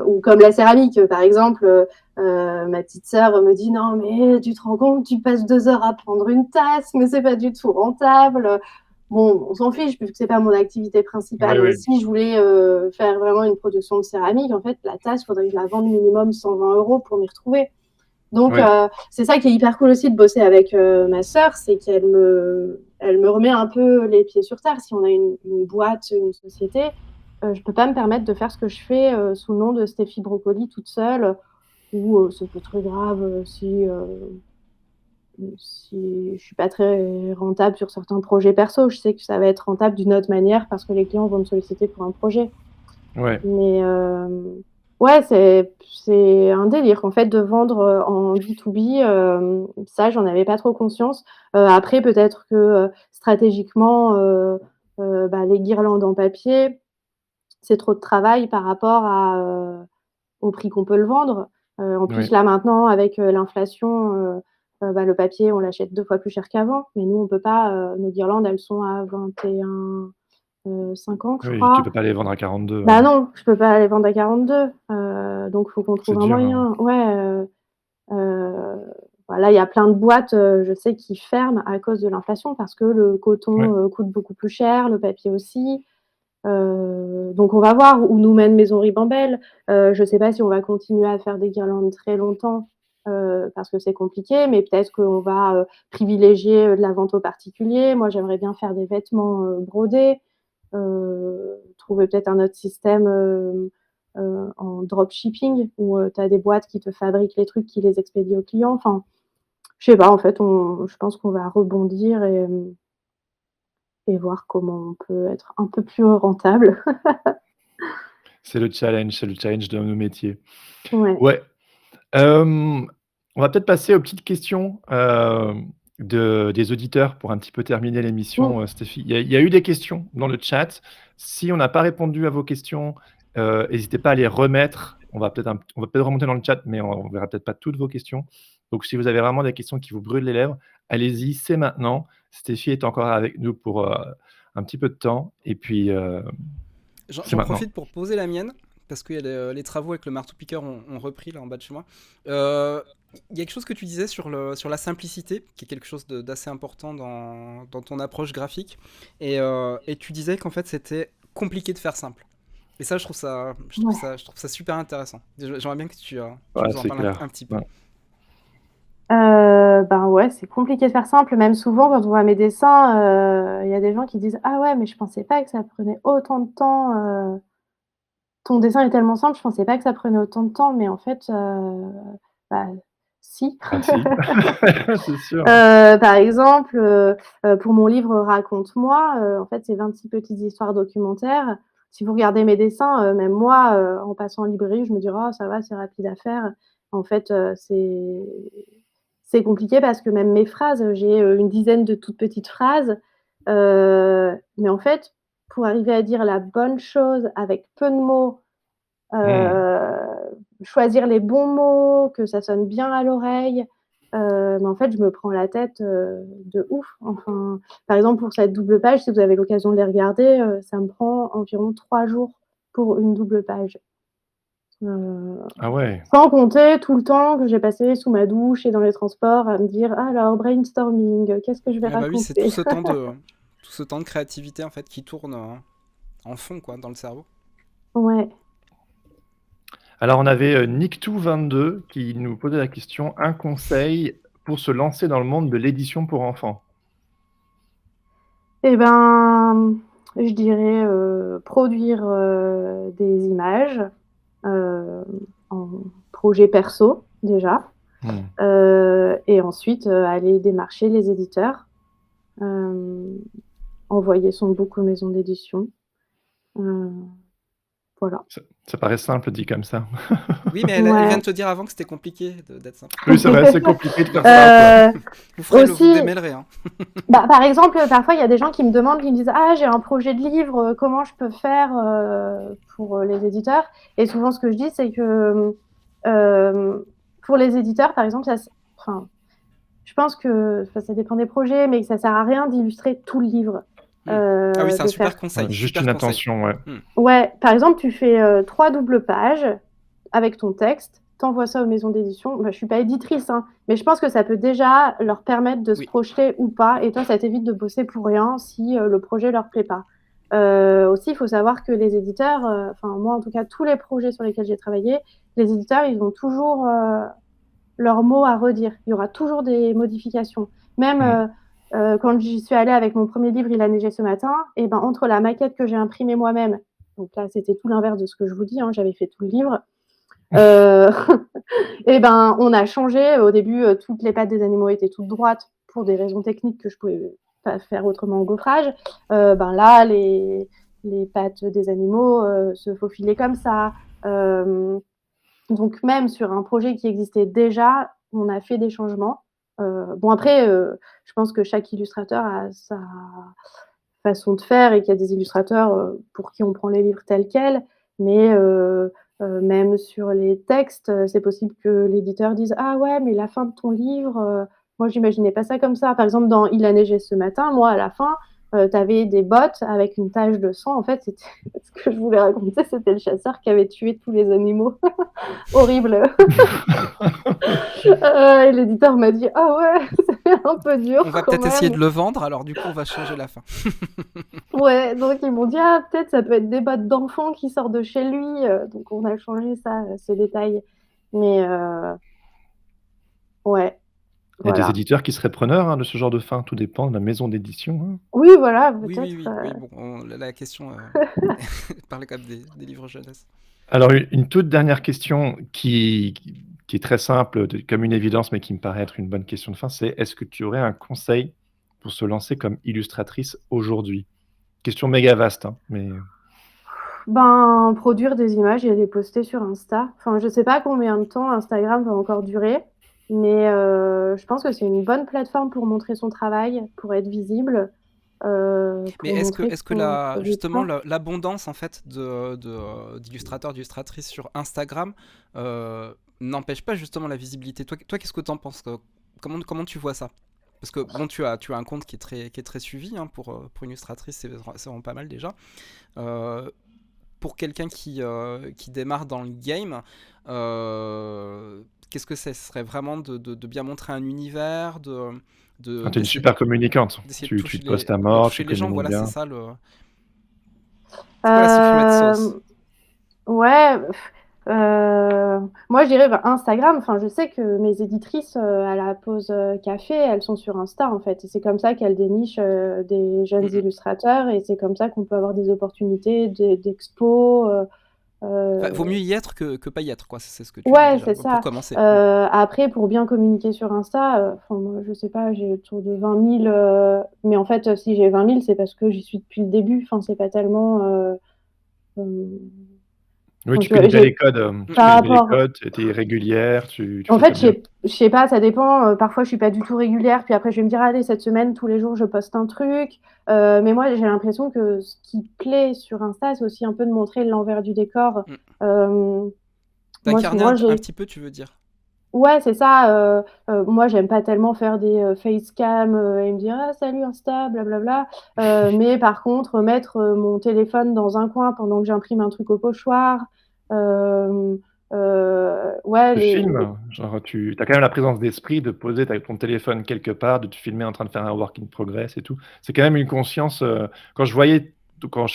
Ou comme la céramique, par exemple, ma petite sœur me dit, non, mais tu te rends compte, tu passes 2 heures à prendre une tasse, mais c'est pas du tout rentable. Bon, on s'en fiche puisque c'est pas mon activité principale. Mais si je voulais faire vraiment une production de céramique, en fait, la tasse, il faudrait que je la vende minimum 120 euros pour m'y retrouver. Donc, Ouais. c'est ça qui est hyper cool aussi de bosser avec ma sœur, c'est elle me remet un peu les pieds sur terre. Si on a une boîte, une société, je peux pas me permettre de faire ce que je fais sous le nom de Steffi Brocoli toute seule, ou c'est pas très grave si je suis pas très rentable sur certains projets perso. Je sais que ça va être rentable d'une autre manière parce que les clients vont me solliciter pour un projet. Ouais. Mais ouais, c'est un délire en fait de vendre en B2B. Ça, j'en avais pas trop conscience. Après, peut-être que stratégiquement, les guirlandes en papier, c'est trop de travail par rapport au prix qu'on peut le vendre. En plus, Ouais. là maintenant, avec l'inflation, le papier, on l'achète 2 fois plus cher qu'avant. Mais nous, on peut pas. Nos guirlandes, elles sont à 21 50, je Oui, tu crois. peux pas les vendre à 42. Bah non, je peux pas les vendre à 42. Donc, il faut qu'on C'est trouve un dur, hein. moyen. Ouais, euh, voilà, il y a plein de boîtes, je sais, qui ferment à cause de l'inflation parce que le Ouais. coton coûte beaucoup plus cher, le papier aussi. Donc, on va voir où nous mène Maison Ribambelle. Je sais pas si on va continuer à faire des guirlandes très longtemps parce que c'est compliqué, mais peut-être qu'on va privilégier de la vente aux particuliers. Moi, j'aimerais bien faire des vêtements brodés. Trouver peut-être un autre système en dropshipping où tu as des boîtes qui te fabriquent les trucs, qui les expédient aux clients. Enfin, je sais pas, en fait, je pense qu'on va rebondir et voir comment on peut être un peu plus rentable. C'est le challenge de nos métiers. Ouais. Ouais. On va peut-être passer aux petites questions, des auditeurs pour un petit peu terminer l'émission, Mm. Stéphie. Il y a eu des questions dans le chat. Si on n'a pas répondu à vos questions, hésitez pas à les remettre. On va peut-être remonter dans le chat, mais on verra peut-être pas toutes vos questions. Donc si vous avez vraiment des questions qui vous brûlent les lèvres, allez-y, c'est maintenant. Stéphie est encore avec nous pour, un petit peu de temps et puis, c'est J'en maintenant. profite pour poser la mienne, parce que les travaux avec le marteau-piqueur ont repris là en bas de chez moi. Il y a quelque chose que tu disais sur la simplicité, qui est quelque chose d'assez important dans ton approche graphique. Et tu disais qu'en fait c'était compliqué de faire simple. Et ça, Ouais. je trouve ça super intéressant. J'aimerais bien que tu Ouais, nous en c'est parles clair. un petit peu. Ouais. Ben ouais, c'est compliqué de faire simple. Même souvent, quand on voit mes dessins, il y a des gens qui disent: Ah ouais, mais je pensais pas que ça prenait autant de temps. Ton dessin est tellement simple, je pensais pas que ça prenait autant de temps. Mais en fait, bah, si. Ah si, c'est sûr. Par exemple, pour mon livre Raconte-moi, en fait, c'est 26 petites histoires documentaires. Si vous regardez mes dessins, même moi, en passant en librairie, je me dis: Oh, ça va, c'est rapide à faire. En fait, c'est compliqué parce que même mes phrases, j'ai une dizaine de toutes petites phrases. Mais en fait, pour arriver à dire la bonne chose avec peu de mots, Mmh. euh, choisir les bons mots, que ça sonne bien à l'oreille. Mais en fait, je me prends la tête de ouf. Enfin, par exemple, pour cette double page, si vous avez l'occasion de les regarder, ça me prend environ 3 jours pour une double page. Ah ouais. Sans compter tout le temps que j'ai passé sous ma douche et dans les transports à me dire alors brainstorming, qu'est-ce que je vais Ah bah oui, c'est raconter. tout ce temps de créativité en fait qui tourne en fond quoi, dans le cerveau. Ouais. Alors, on avait Nicktou22 qui nous posait la question, un conseil pour se lancer dans le monde de l'édition pour enfants. Eh ben, je dirais produire des images euh, en projet perso déjà, Hmm. et ensuite aller démarcher les éditeurs, euh, envoyer son book aux maisons d'édition. Euh, voilà. Ça paraît simple dit comme ça. Oui, mais elle vient Ouais. de te dire avant que c'était compliqué d'être simple. Oui, c'est vrai, c'est compliqué de faire simple. Euh, Vous le aussi, démêlerez. Hein. par exemple, parfois il y a des gens qui me demandent, qui me disent: Ah, j'ai un projet de livre, comment je peux faire pour les éditeurs? Et souvent, ce que je dis, c'est que pour les éditeurs, par exemple, enfin, je pense que ça dépend des projets, mais que ça sert à rien d'illustrer tout le livre. Hmm. Ah oui, c'est un De faire. super conseil. Juste Super une conseil. intention, ouais. Hmm. Ouais, par exemple, tu fais 3 doubles pages avec ton texte, t'envoies ça aux maisons d'édition. Bah, je suis pas éditrice, hein, mais je pense que ça peut déjà leur permettre de se Oui. projeter ou pas. Et toi, ça t'évite de bosser pour rien si le projet leur plaît pas. Aussi, il faut savoir que les éditeurs, enfin moi en tout cas, tous les projets sur lesquels j'ai travaillé, les éditeurs, ils ont toujours leurs mots à redire. Il y aura toujours des modifications. Même quand j'y suis allée avec mon premier livre, Il a neigé ce matin, et ben, entre la maquette que j'ai imprimée moi-même, donc là, c'était tout l'inverse de ce que je vous dis, hein, j'avais fait tout le livre, et ben, on a changé. Au début, toutes les pattes des animaux étaient toutes droites pour des raisons techniques que je pouvais pas faire autrement au gaufrage. Ben là, les pattes des animaux se faufilaient comme ça. Donc même sur un projet qui existait déjà, on a fait des changements. Bon après, je pense que chaque illustrateur a sa façon de faire et qu'il y a des illustrateurs pour qui on prend les livres tels quels, mais même sur les textes, c'est possible que l'éditeur dise: «Ah ouais, mais la fin de ton livre, moi j'imaginais pas ça comme ça». Par exemple, dans Il a neigé ce matin, moi à la fin, tu avais des bottes avec une tache de sang. En fait, c'était ce que je voulais raconter, c'était le chasseur qui avait tué tous les animaux. Horrible. Et l'éditeur m'a dit: «Ah ouais, c'est un peu dur On va quand peut-être essayer même». de le vendre, alors du coup on va changer la fin. Ouais, donc ils m'ont dit: «Ah, peut-être ça peut être des bottes d'enfant qui sortent de chez lui», donc on a changé ça, ces détails. Mais ouais, Il y a des voilà. éditeurs qui seraient preneurs de ce genre de fin, tout dépend de la maison d'édition. Hein. Oui, voilà, Oui, peut-être. oui, bon, la question parlait quand même des livres jeunesse. Alors, une toute dernière question qui est très simple, comme une évidence, mais qui me paraît être une bonne question de fin, c'est est-ce que tu aurais un conseil pour se lancer comme illustratrice aujourd'hui? Question méga vaste, hein, mais Ben, produire des images et les poster sur Insta. Enfin, je sais pas combien de temps Instagram va encore durer, mais je pense que c'est une bonne plateforme pour montrer son travail, pour être visible, Mais pour montrer est-ce que qu'on n'hésite justement pas. l'abondance en fait d'illustrateurs, d'illustratrices sur Instagram n'empêche pas justement la visibilité? Toi qu'est-ce que t'en penses? Comment tu vois ça? Parce que bon, tu as un compte qui est très suivi hein, pour une illustratrice, c'est vraiment pas mal déjà. Euh, pour quelqu'un qui démarre dans le game, qu'est-ce que ce serait vraiment de bien montrer un univers, tu es une d'essayer super communicante. d'essayer Tu te postes à de mort, toucher tu les gens, communiques voilà, c'est bien. ça le. C'est quoi la secret sauce? Ouais, moi je dirais bah, Instagram. Enfin, je sais que mes éditrices à la pause café, elles sont sur Insta en fait. Et c'est comme ça qu'elles dénichent des jeunes illustrateurs et c'est comme ça qu'on peut avoir des opportunités d'expos. Enfin, vaut mieux y être que pas y être, quoi. C'est ce que tu dis Ouais, déjà, c'est pour ça. commencer. Après, pour bien communiquer sur Insta, moi, je sais pas, j'ai autour de 20 000. Mais en fait, si j'ai 20 000, c'est parce que j'y suis depuis le début. Enfin, c'est pas tellement. Euh, Oui, enfin, tu connais bien j'ai les codes, tu par connais bien les rapport. codes, tu es régulière, tu En fais ça fait, bien. je sais pas, ça dépend. Parfois, je suis pas du tout régulière. Puis après, je vais me dire, allez, cette semaine, tous les jours, je poste un truc. Mais moi, j'ai l'impression que ce qui plaît sur Insta, c'est aussi un peu de montrer l'envers du décor. Euh, Moi, D'incarner souvent, un j'ai. petit peu, tu veux dire? Ouais, c'est ça. Moi, j'aime pas tellement faire des facecam et me dire ah, salut Insta, blablabla. Mais par contre, mettre mon téléphone dans un coin pendant que j'imprime un truc au pochoir. Euh, ouais, Tu filmes, genre tu as quand même la présence d'esprit de poser ton téléphone quelque part, de te filmer en train de faire un work in progress et tout. C'est quand même une conscience, quand je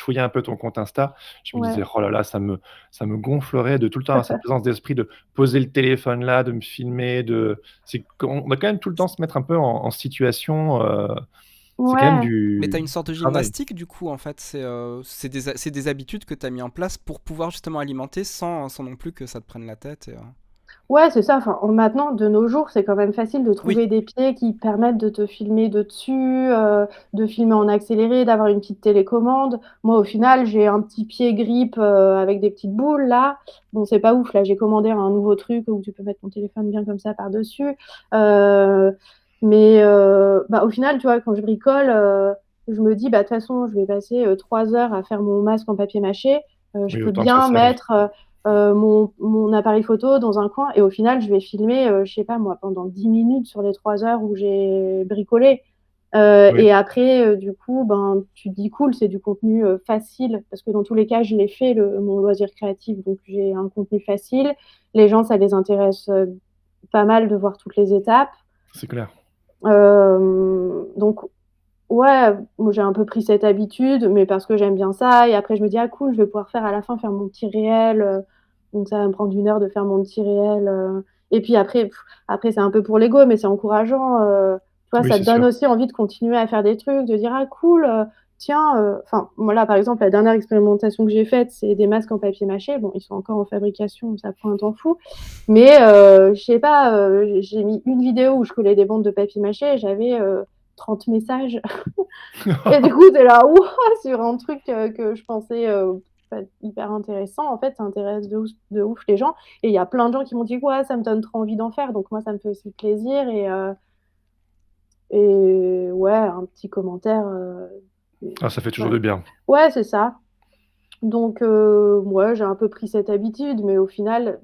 fouillais un peu ton compte Insta, je me ouais. disais: «Oh là là, ça me gonflerait de tout le temps avoir cette présence d'esprit, de poser le téléphone là, de me filmer, c'est qu'on doit quand même tout le temps se mettre un peu en situation, c'est quand même Ouais. Mais t'as du une sorte de travail. gymnastique, du coup, en fait. C'est des habitudes que t'as mis en place pour pouvoir justement alimenter sans non plus que ça te prenne la tête. Ouais, c'est ça. Enfin, maintenant, de nos jours, c'est quand même facile de Oui, trouver des pieds qui permettent de te filmer de dessus, de filmer en accéléré, d'avoir une petite télécommande. Moi, au final, j'ai un petit pied grip avec des petites boules là. Bon, c'est pas ouf. Là, j'ai commandé un nouveau truc où tu peux mettre ton téléphone bien comme ça par-dessus. Euh, mais bah, au final, tu vois, quand je bricole, je me dis, bah, de toute façon, je vais passer 3 heures à faire mon masque en papier mâché. Je Oui, peux autant que ça bien serve. mettre mon appareil photo dans un coin et au final, je vais filmer, je sais pas moi, pendant 10 minutes sur les 3 heures où j'ai bricolé. Oui. Et après, du coup, ben, tu te dis cool, c'est du contenu facile parce que dans tous les cas, je l'ai fait, mon loisir créatif, donc j'ai un contenu facile. Les gens, ça les intéresse pas mal de voir toutes les étapes. C'est clair. Donc, ouais, moi j'ai un peu pris cette habitude, mais parce que j'aime bien ça. Et après, je me dis, ah cool, je vais pouvoir faire à la fin faire mon petit réel. Donc, ça va me prendre 1 heure de faire mon petit réel. Et puis après c'est un peu pour l'ego, mais c'est encourageant. Tu vois, Oui, ça c'est te donne sûr. aussi envie de continuer à faire des trucs, de dire ah cool, tiens, enfin moi là par exemple la dernière expérimentation que j'ai faite, c'est des masques en papier mâché. Bon, ils sont encore en fabrication, ça prend un temps fou. Mais je sais pas, j'ai mis une vidéo où je collais des bandes de papier mâché et j'avais 30 messages. Et du coup, t'es là, ouah, sur un truc que je pensais pas hyper intéressant. En fait, ça intéresse de ouf les gens. Et il y a plein de gens qui m'ont dit, ouais, ça me donne trop envie d'en faire. Donc moi, ça me fait aussi plaisir. Et ouais, un petit commentaire. Ah, ça fait toujours Ouais, du bien. ouais, c'est ça. Donc, ouais, j'ai un peu pris cette habitude, mais au final,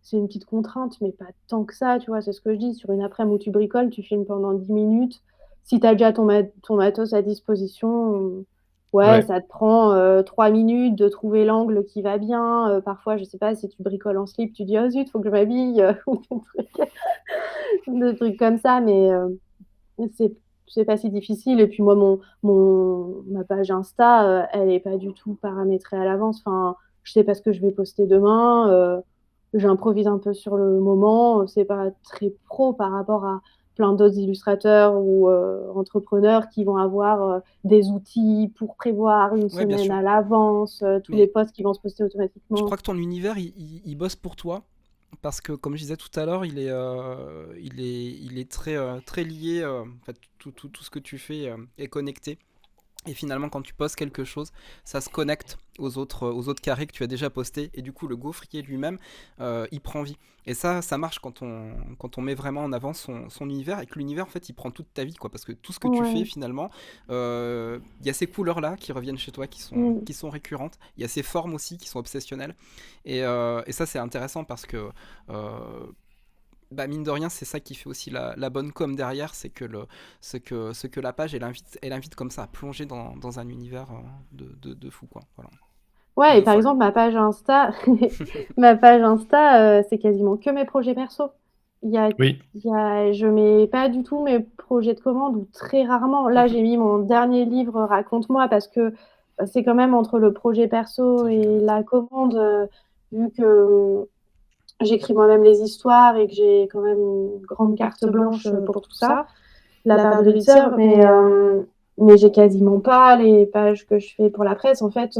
c'est une petite contrainte, mais pas tant que ça, tu vois. C'est ce que je dis. Sur une après-midi où tu bricoles, tu filmes pendant 10 minutes. Si tu as déjà ton matos à disposition, ouais, Ouais. ça te prend 3 minutes de trouver l'angle qui va bien. Parfois, je sais pas, si tu bricoles en slip, tu dis, oh zut, faut que je m'habille, ou des trucs comme ça, mais c'est c'est pas si difficile. Et puis moi, ma page Insta, elle est pas du tout paramétrée à l'avance. Enfin, je sais pas ce que je vais poster demain. J'improvise un peu sur le moment. C'est pas très pro par rapport à plein d'autres illustrateurs ou entrepreneurs qui vont avoir des outils pour prévoir une Ouais, bien semaine sûr. à l'avance, tous les Mais posts qui vont se poster je automatiquement. crois que ton univers, il bosse pour toi. Parce que, comme je disais tout à l'heure, il est très, très lié. En fait, tout ce que tu fais est connecté. Et finalement, quand tu postes quelque chose, ça se connecte aux autres carrés que tu as déjà postés. Et du coup, le gaufrier lui-même, il prend vie. Et ça marche quand on met vraiment en avant son univers. Et que l'univers, en fait, il prend toute ta vie, quoi. Parce que tout ce que tu fais, Ouais. finalement, il y a ces couleurs-là qui reviennent chez toi, Mm. qui sont récurrentes. Il y a ces formes aussi qui sont obsessionnelles. Et ça, c'est intéressant parce que bah mine de rien, c'est ça qui fait aussi la bonne com derrière, c'est que, ce que la page, elle invite comme ça à plonger dans un univers de fou, quoi. Voilà. Ouais, et De par folle. exemple, ma page Insta, c'est quasiment que mes projets perso. Oui. Je mets pas du tout mes projets de commande ou très rarement. Là, j'ai mis mon dernier livre Raconte-moi parce que c'est quand même entre le projet perso Ça, je vais le et mettre. la commande, vu que j'écris moi-même les histoires et que j'ai quand même une grande carte blanche pour tout ça, la part de l'éditeur, mais j'ai quasiment pas les pages que je fais pour la presse. En fait,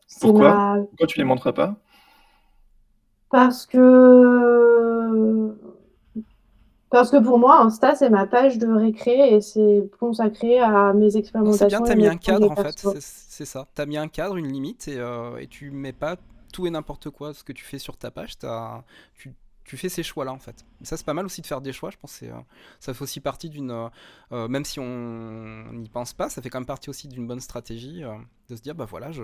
c'est Pourquoi? ma Pourquoi tu les montres pas? parce que parce que pour moi, Insta, c'est ma page de récré et c'est consacré à mes Non, c'est bien, expérimentations t'as et mis mes un cadre projets en fait, perso. c'est ça. T'as mis un cadre, une limite, et tu mets pas tout et n'importe quoi ce que tu fais sur ta page. Tu fais ces choix-là en fait. Et ça, c'est pas mal aussi de faire des choix, je pense. Ça fait aussi partie même si on n'y pense pas, ça fait quand même partie aussi d'une bonne stratégie de se dire, bah voilà, je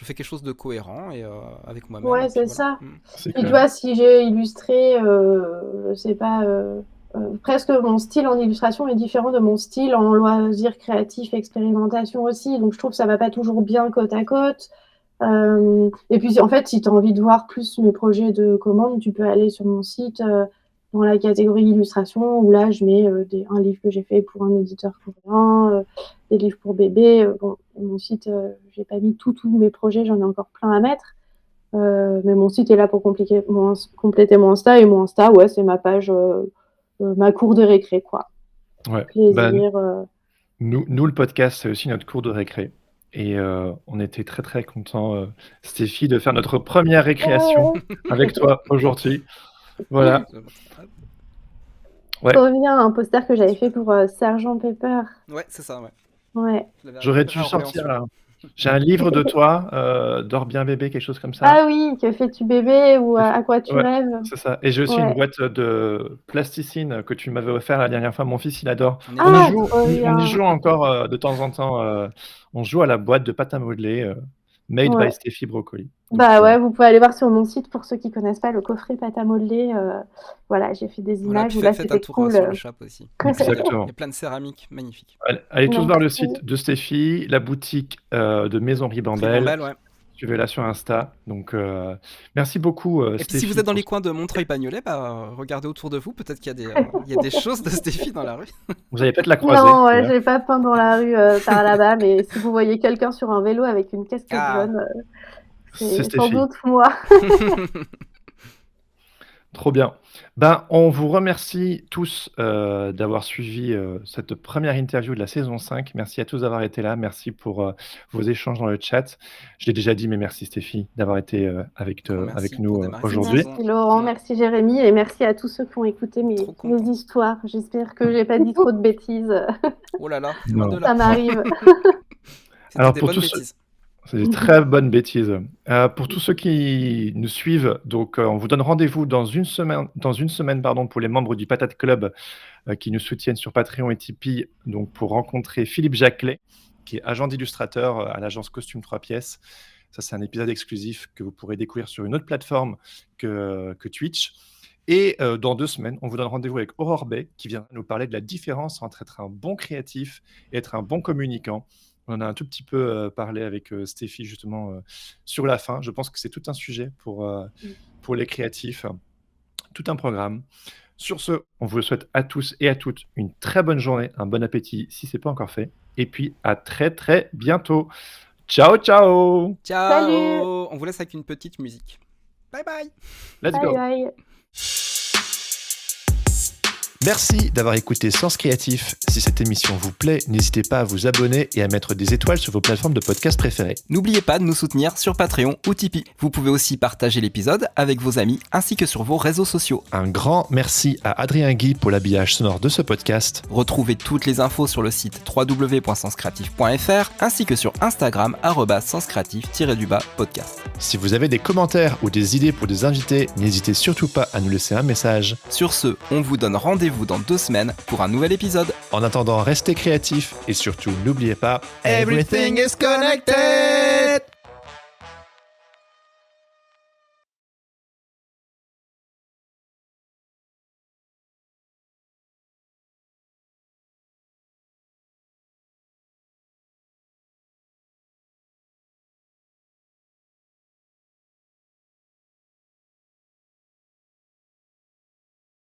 fais quelque chose de cohérent et avec moi-même, et Ouais, puis c'est voilà. ça. Mm. C'est Puis tu clair. vois, si j'ai illustré, je sais pas, presque mon style en illustration est différent de mon style en loisir créatif, expérimentation aussi. Donc je trouve que ça va pas toujours bien côte à côte. Et puis en fait, si tu as envie de voir plus mes projets de commande, tu peux aller sur mon site dans la catégorie illustration où là, je mets un livre que j'ai fait pour un éditeur coréen, des livres pour bébé. Bon, mon site, j'ai pas mis tous mes projets, j'en ai encore plein à mettre. Mais mon site est là pour compléter mon Insta. Et mon Insta, ouais, c'est ma page, ma cour de récré, quoi. Ouais. Bah, Plaisir. nous, le podcast, c'est aussi notre cours de récré. Et on était très très contents, Stéphie, de faire notre première récréation avec toi aujourd'hui. Voilà. Ouais. Trop bien, un poster que j'avais fait Super. pour Sergent Pepper. Ouais, c'est ça, ouais. Ouais. Je l'avais J'aurais récupéré dû à sortir Orléans. là. J'ai un livre de toi, Dors bien bébé, quelque chose comme ça. Ah oui, que fais-tu bébé ou à quoi tu Ouais, rêves? c'est ça. Et j'ai aussi une Ouais. boîte de plasticine que tu m'avais offert la dernière fois. Mon fils, il adore. On est On y Ah, fan. joue, trop on y bien. joue encore de temps en temps. On joue à la boîte de pâte à modeler, made by Ouais. Steffi Broccoli. Donc, Bah ouais, vous pouvez aller voir sur mon site pour ceux qui connaissent pas le coffret pâte à modeler. Voilà, j'ai fait des Voilà, images puis où là faites un c'était tour cool. sur le shop aussi. Il y exactement. a plein de céramiques magnifiques. Allez tous voir le Merci. site de Steffi, la boutique de Maison Ribambelle. Ribambelle, ouais. Suivez-la sur Insta. Donc, merci beaucoup, Et puis si vous Steffi, êtes dans pour les coins de Montreuil-Bagnolet, bah, regardez autour de vous, peut-être qu'il y a il y a des choses de Stéphie dans la rue. Vous allez peut-être la croiser. Non, ouais, Voilà. j'ai pas peint dans la rue par là-bas, mais si vous voyez quelqu'un sur un vélo avec une casquette Ah. jaune, C'est c'est sans Steffi. doute moi. Trop bien. Ben, on vous remercie tous d'avoir suivi cette première interview de la saison 5. Merci à tous d'avoir été là. Merci pour vos échanges dans le chat. Je l'ai déjà dit, mais merci Stéphie d'avoir été avec nous aujourd'hui. Merci Laurent, merci Jérémy et merci à tous ceux qui ont écouté mes histoires. J'espère que j'ai pas dit trop de bêtises. Oh là là, ça m'arrive. Alors pour tous ceux... C'est des très bonnes bêtises. Pour tous ceux qui nous suivent, donc on vous donne rendez-vous dans une semaine, pour les membres du Patate Club qui nous soutiennent sur Patreon et Tipeee, donc pour rencontrer Philippe Jacquelet, qui est agent d'illustrateur à l'agence Costume 3 pièces. Ça, c'est un épisode exclusif que vous pourrez découvrir sur une autre plateforme que Twitch. Et dans 2 semaines, on vous donne rendez-vous avec Aurore Bay, qui vient nous parler de la différence entre être un bon créatif et être un bon communicant. On en a un tout petit peu parlé avec Stéphie justement sur la fin. Je pense que c'est tout un sujet pour les créatifs, tout un programme. Sur ce, on vous souhaite à tous et à toutes une très bonne journée, un bon appétit si ce n'est pas encore fait. Et puis à très très bientôt. Ciao, ciao. Ciao. Salut. On vous laisse avec une petite musique. Bye bye. Let's go. Bye bye. Merci d'avoir écouté Sens Créatif. Si cette émission vous plaît, n'hésitez pas à vous abonner et à mettre des étoiles sur vos plateformes de podcast préférées. N'oubliez pas de nous soutenir sur Patreon ou Tipeee. Vous pouvez aussi partager l'épisode avec vos amis ainsi que sur vos réseaux sociaux. Un grand merci à Adrien Guy pour l'habillage sonore de ce podcast. Retrouvez toutes les infos sur le site www.senscreatif.fr ainsi que sur Instagram @senscreatif_podcast. Si vous avez des commentaires ou des idées pour des invités, n'hésitez surtout pas à nous laisser un message. Sur ce, on vous donne rendez-vous dans 2 semaines pour un nouvel épisode. En attendant, restez créatifs et surtout n'oubliez pas, Everything is connected!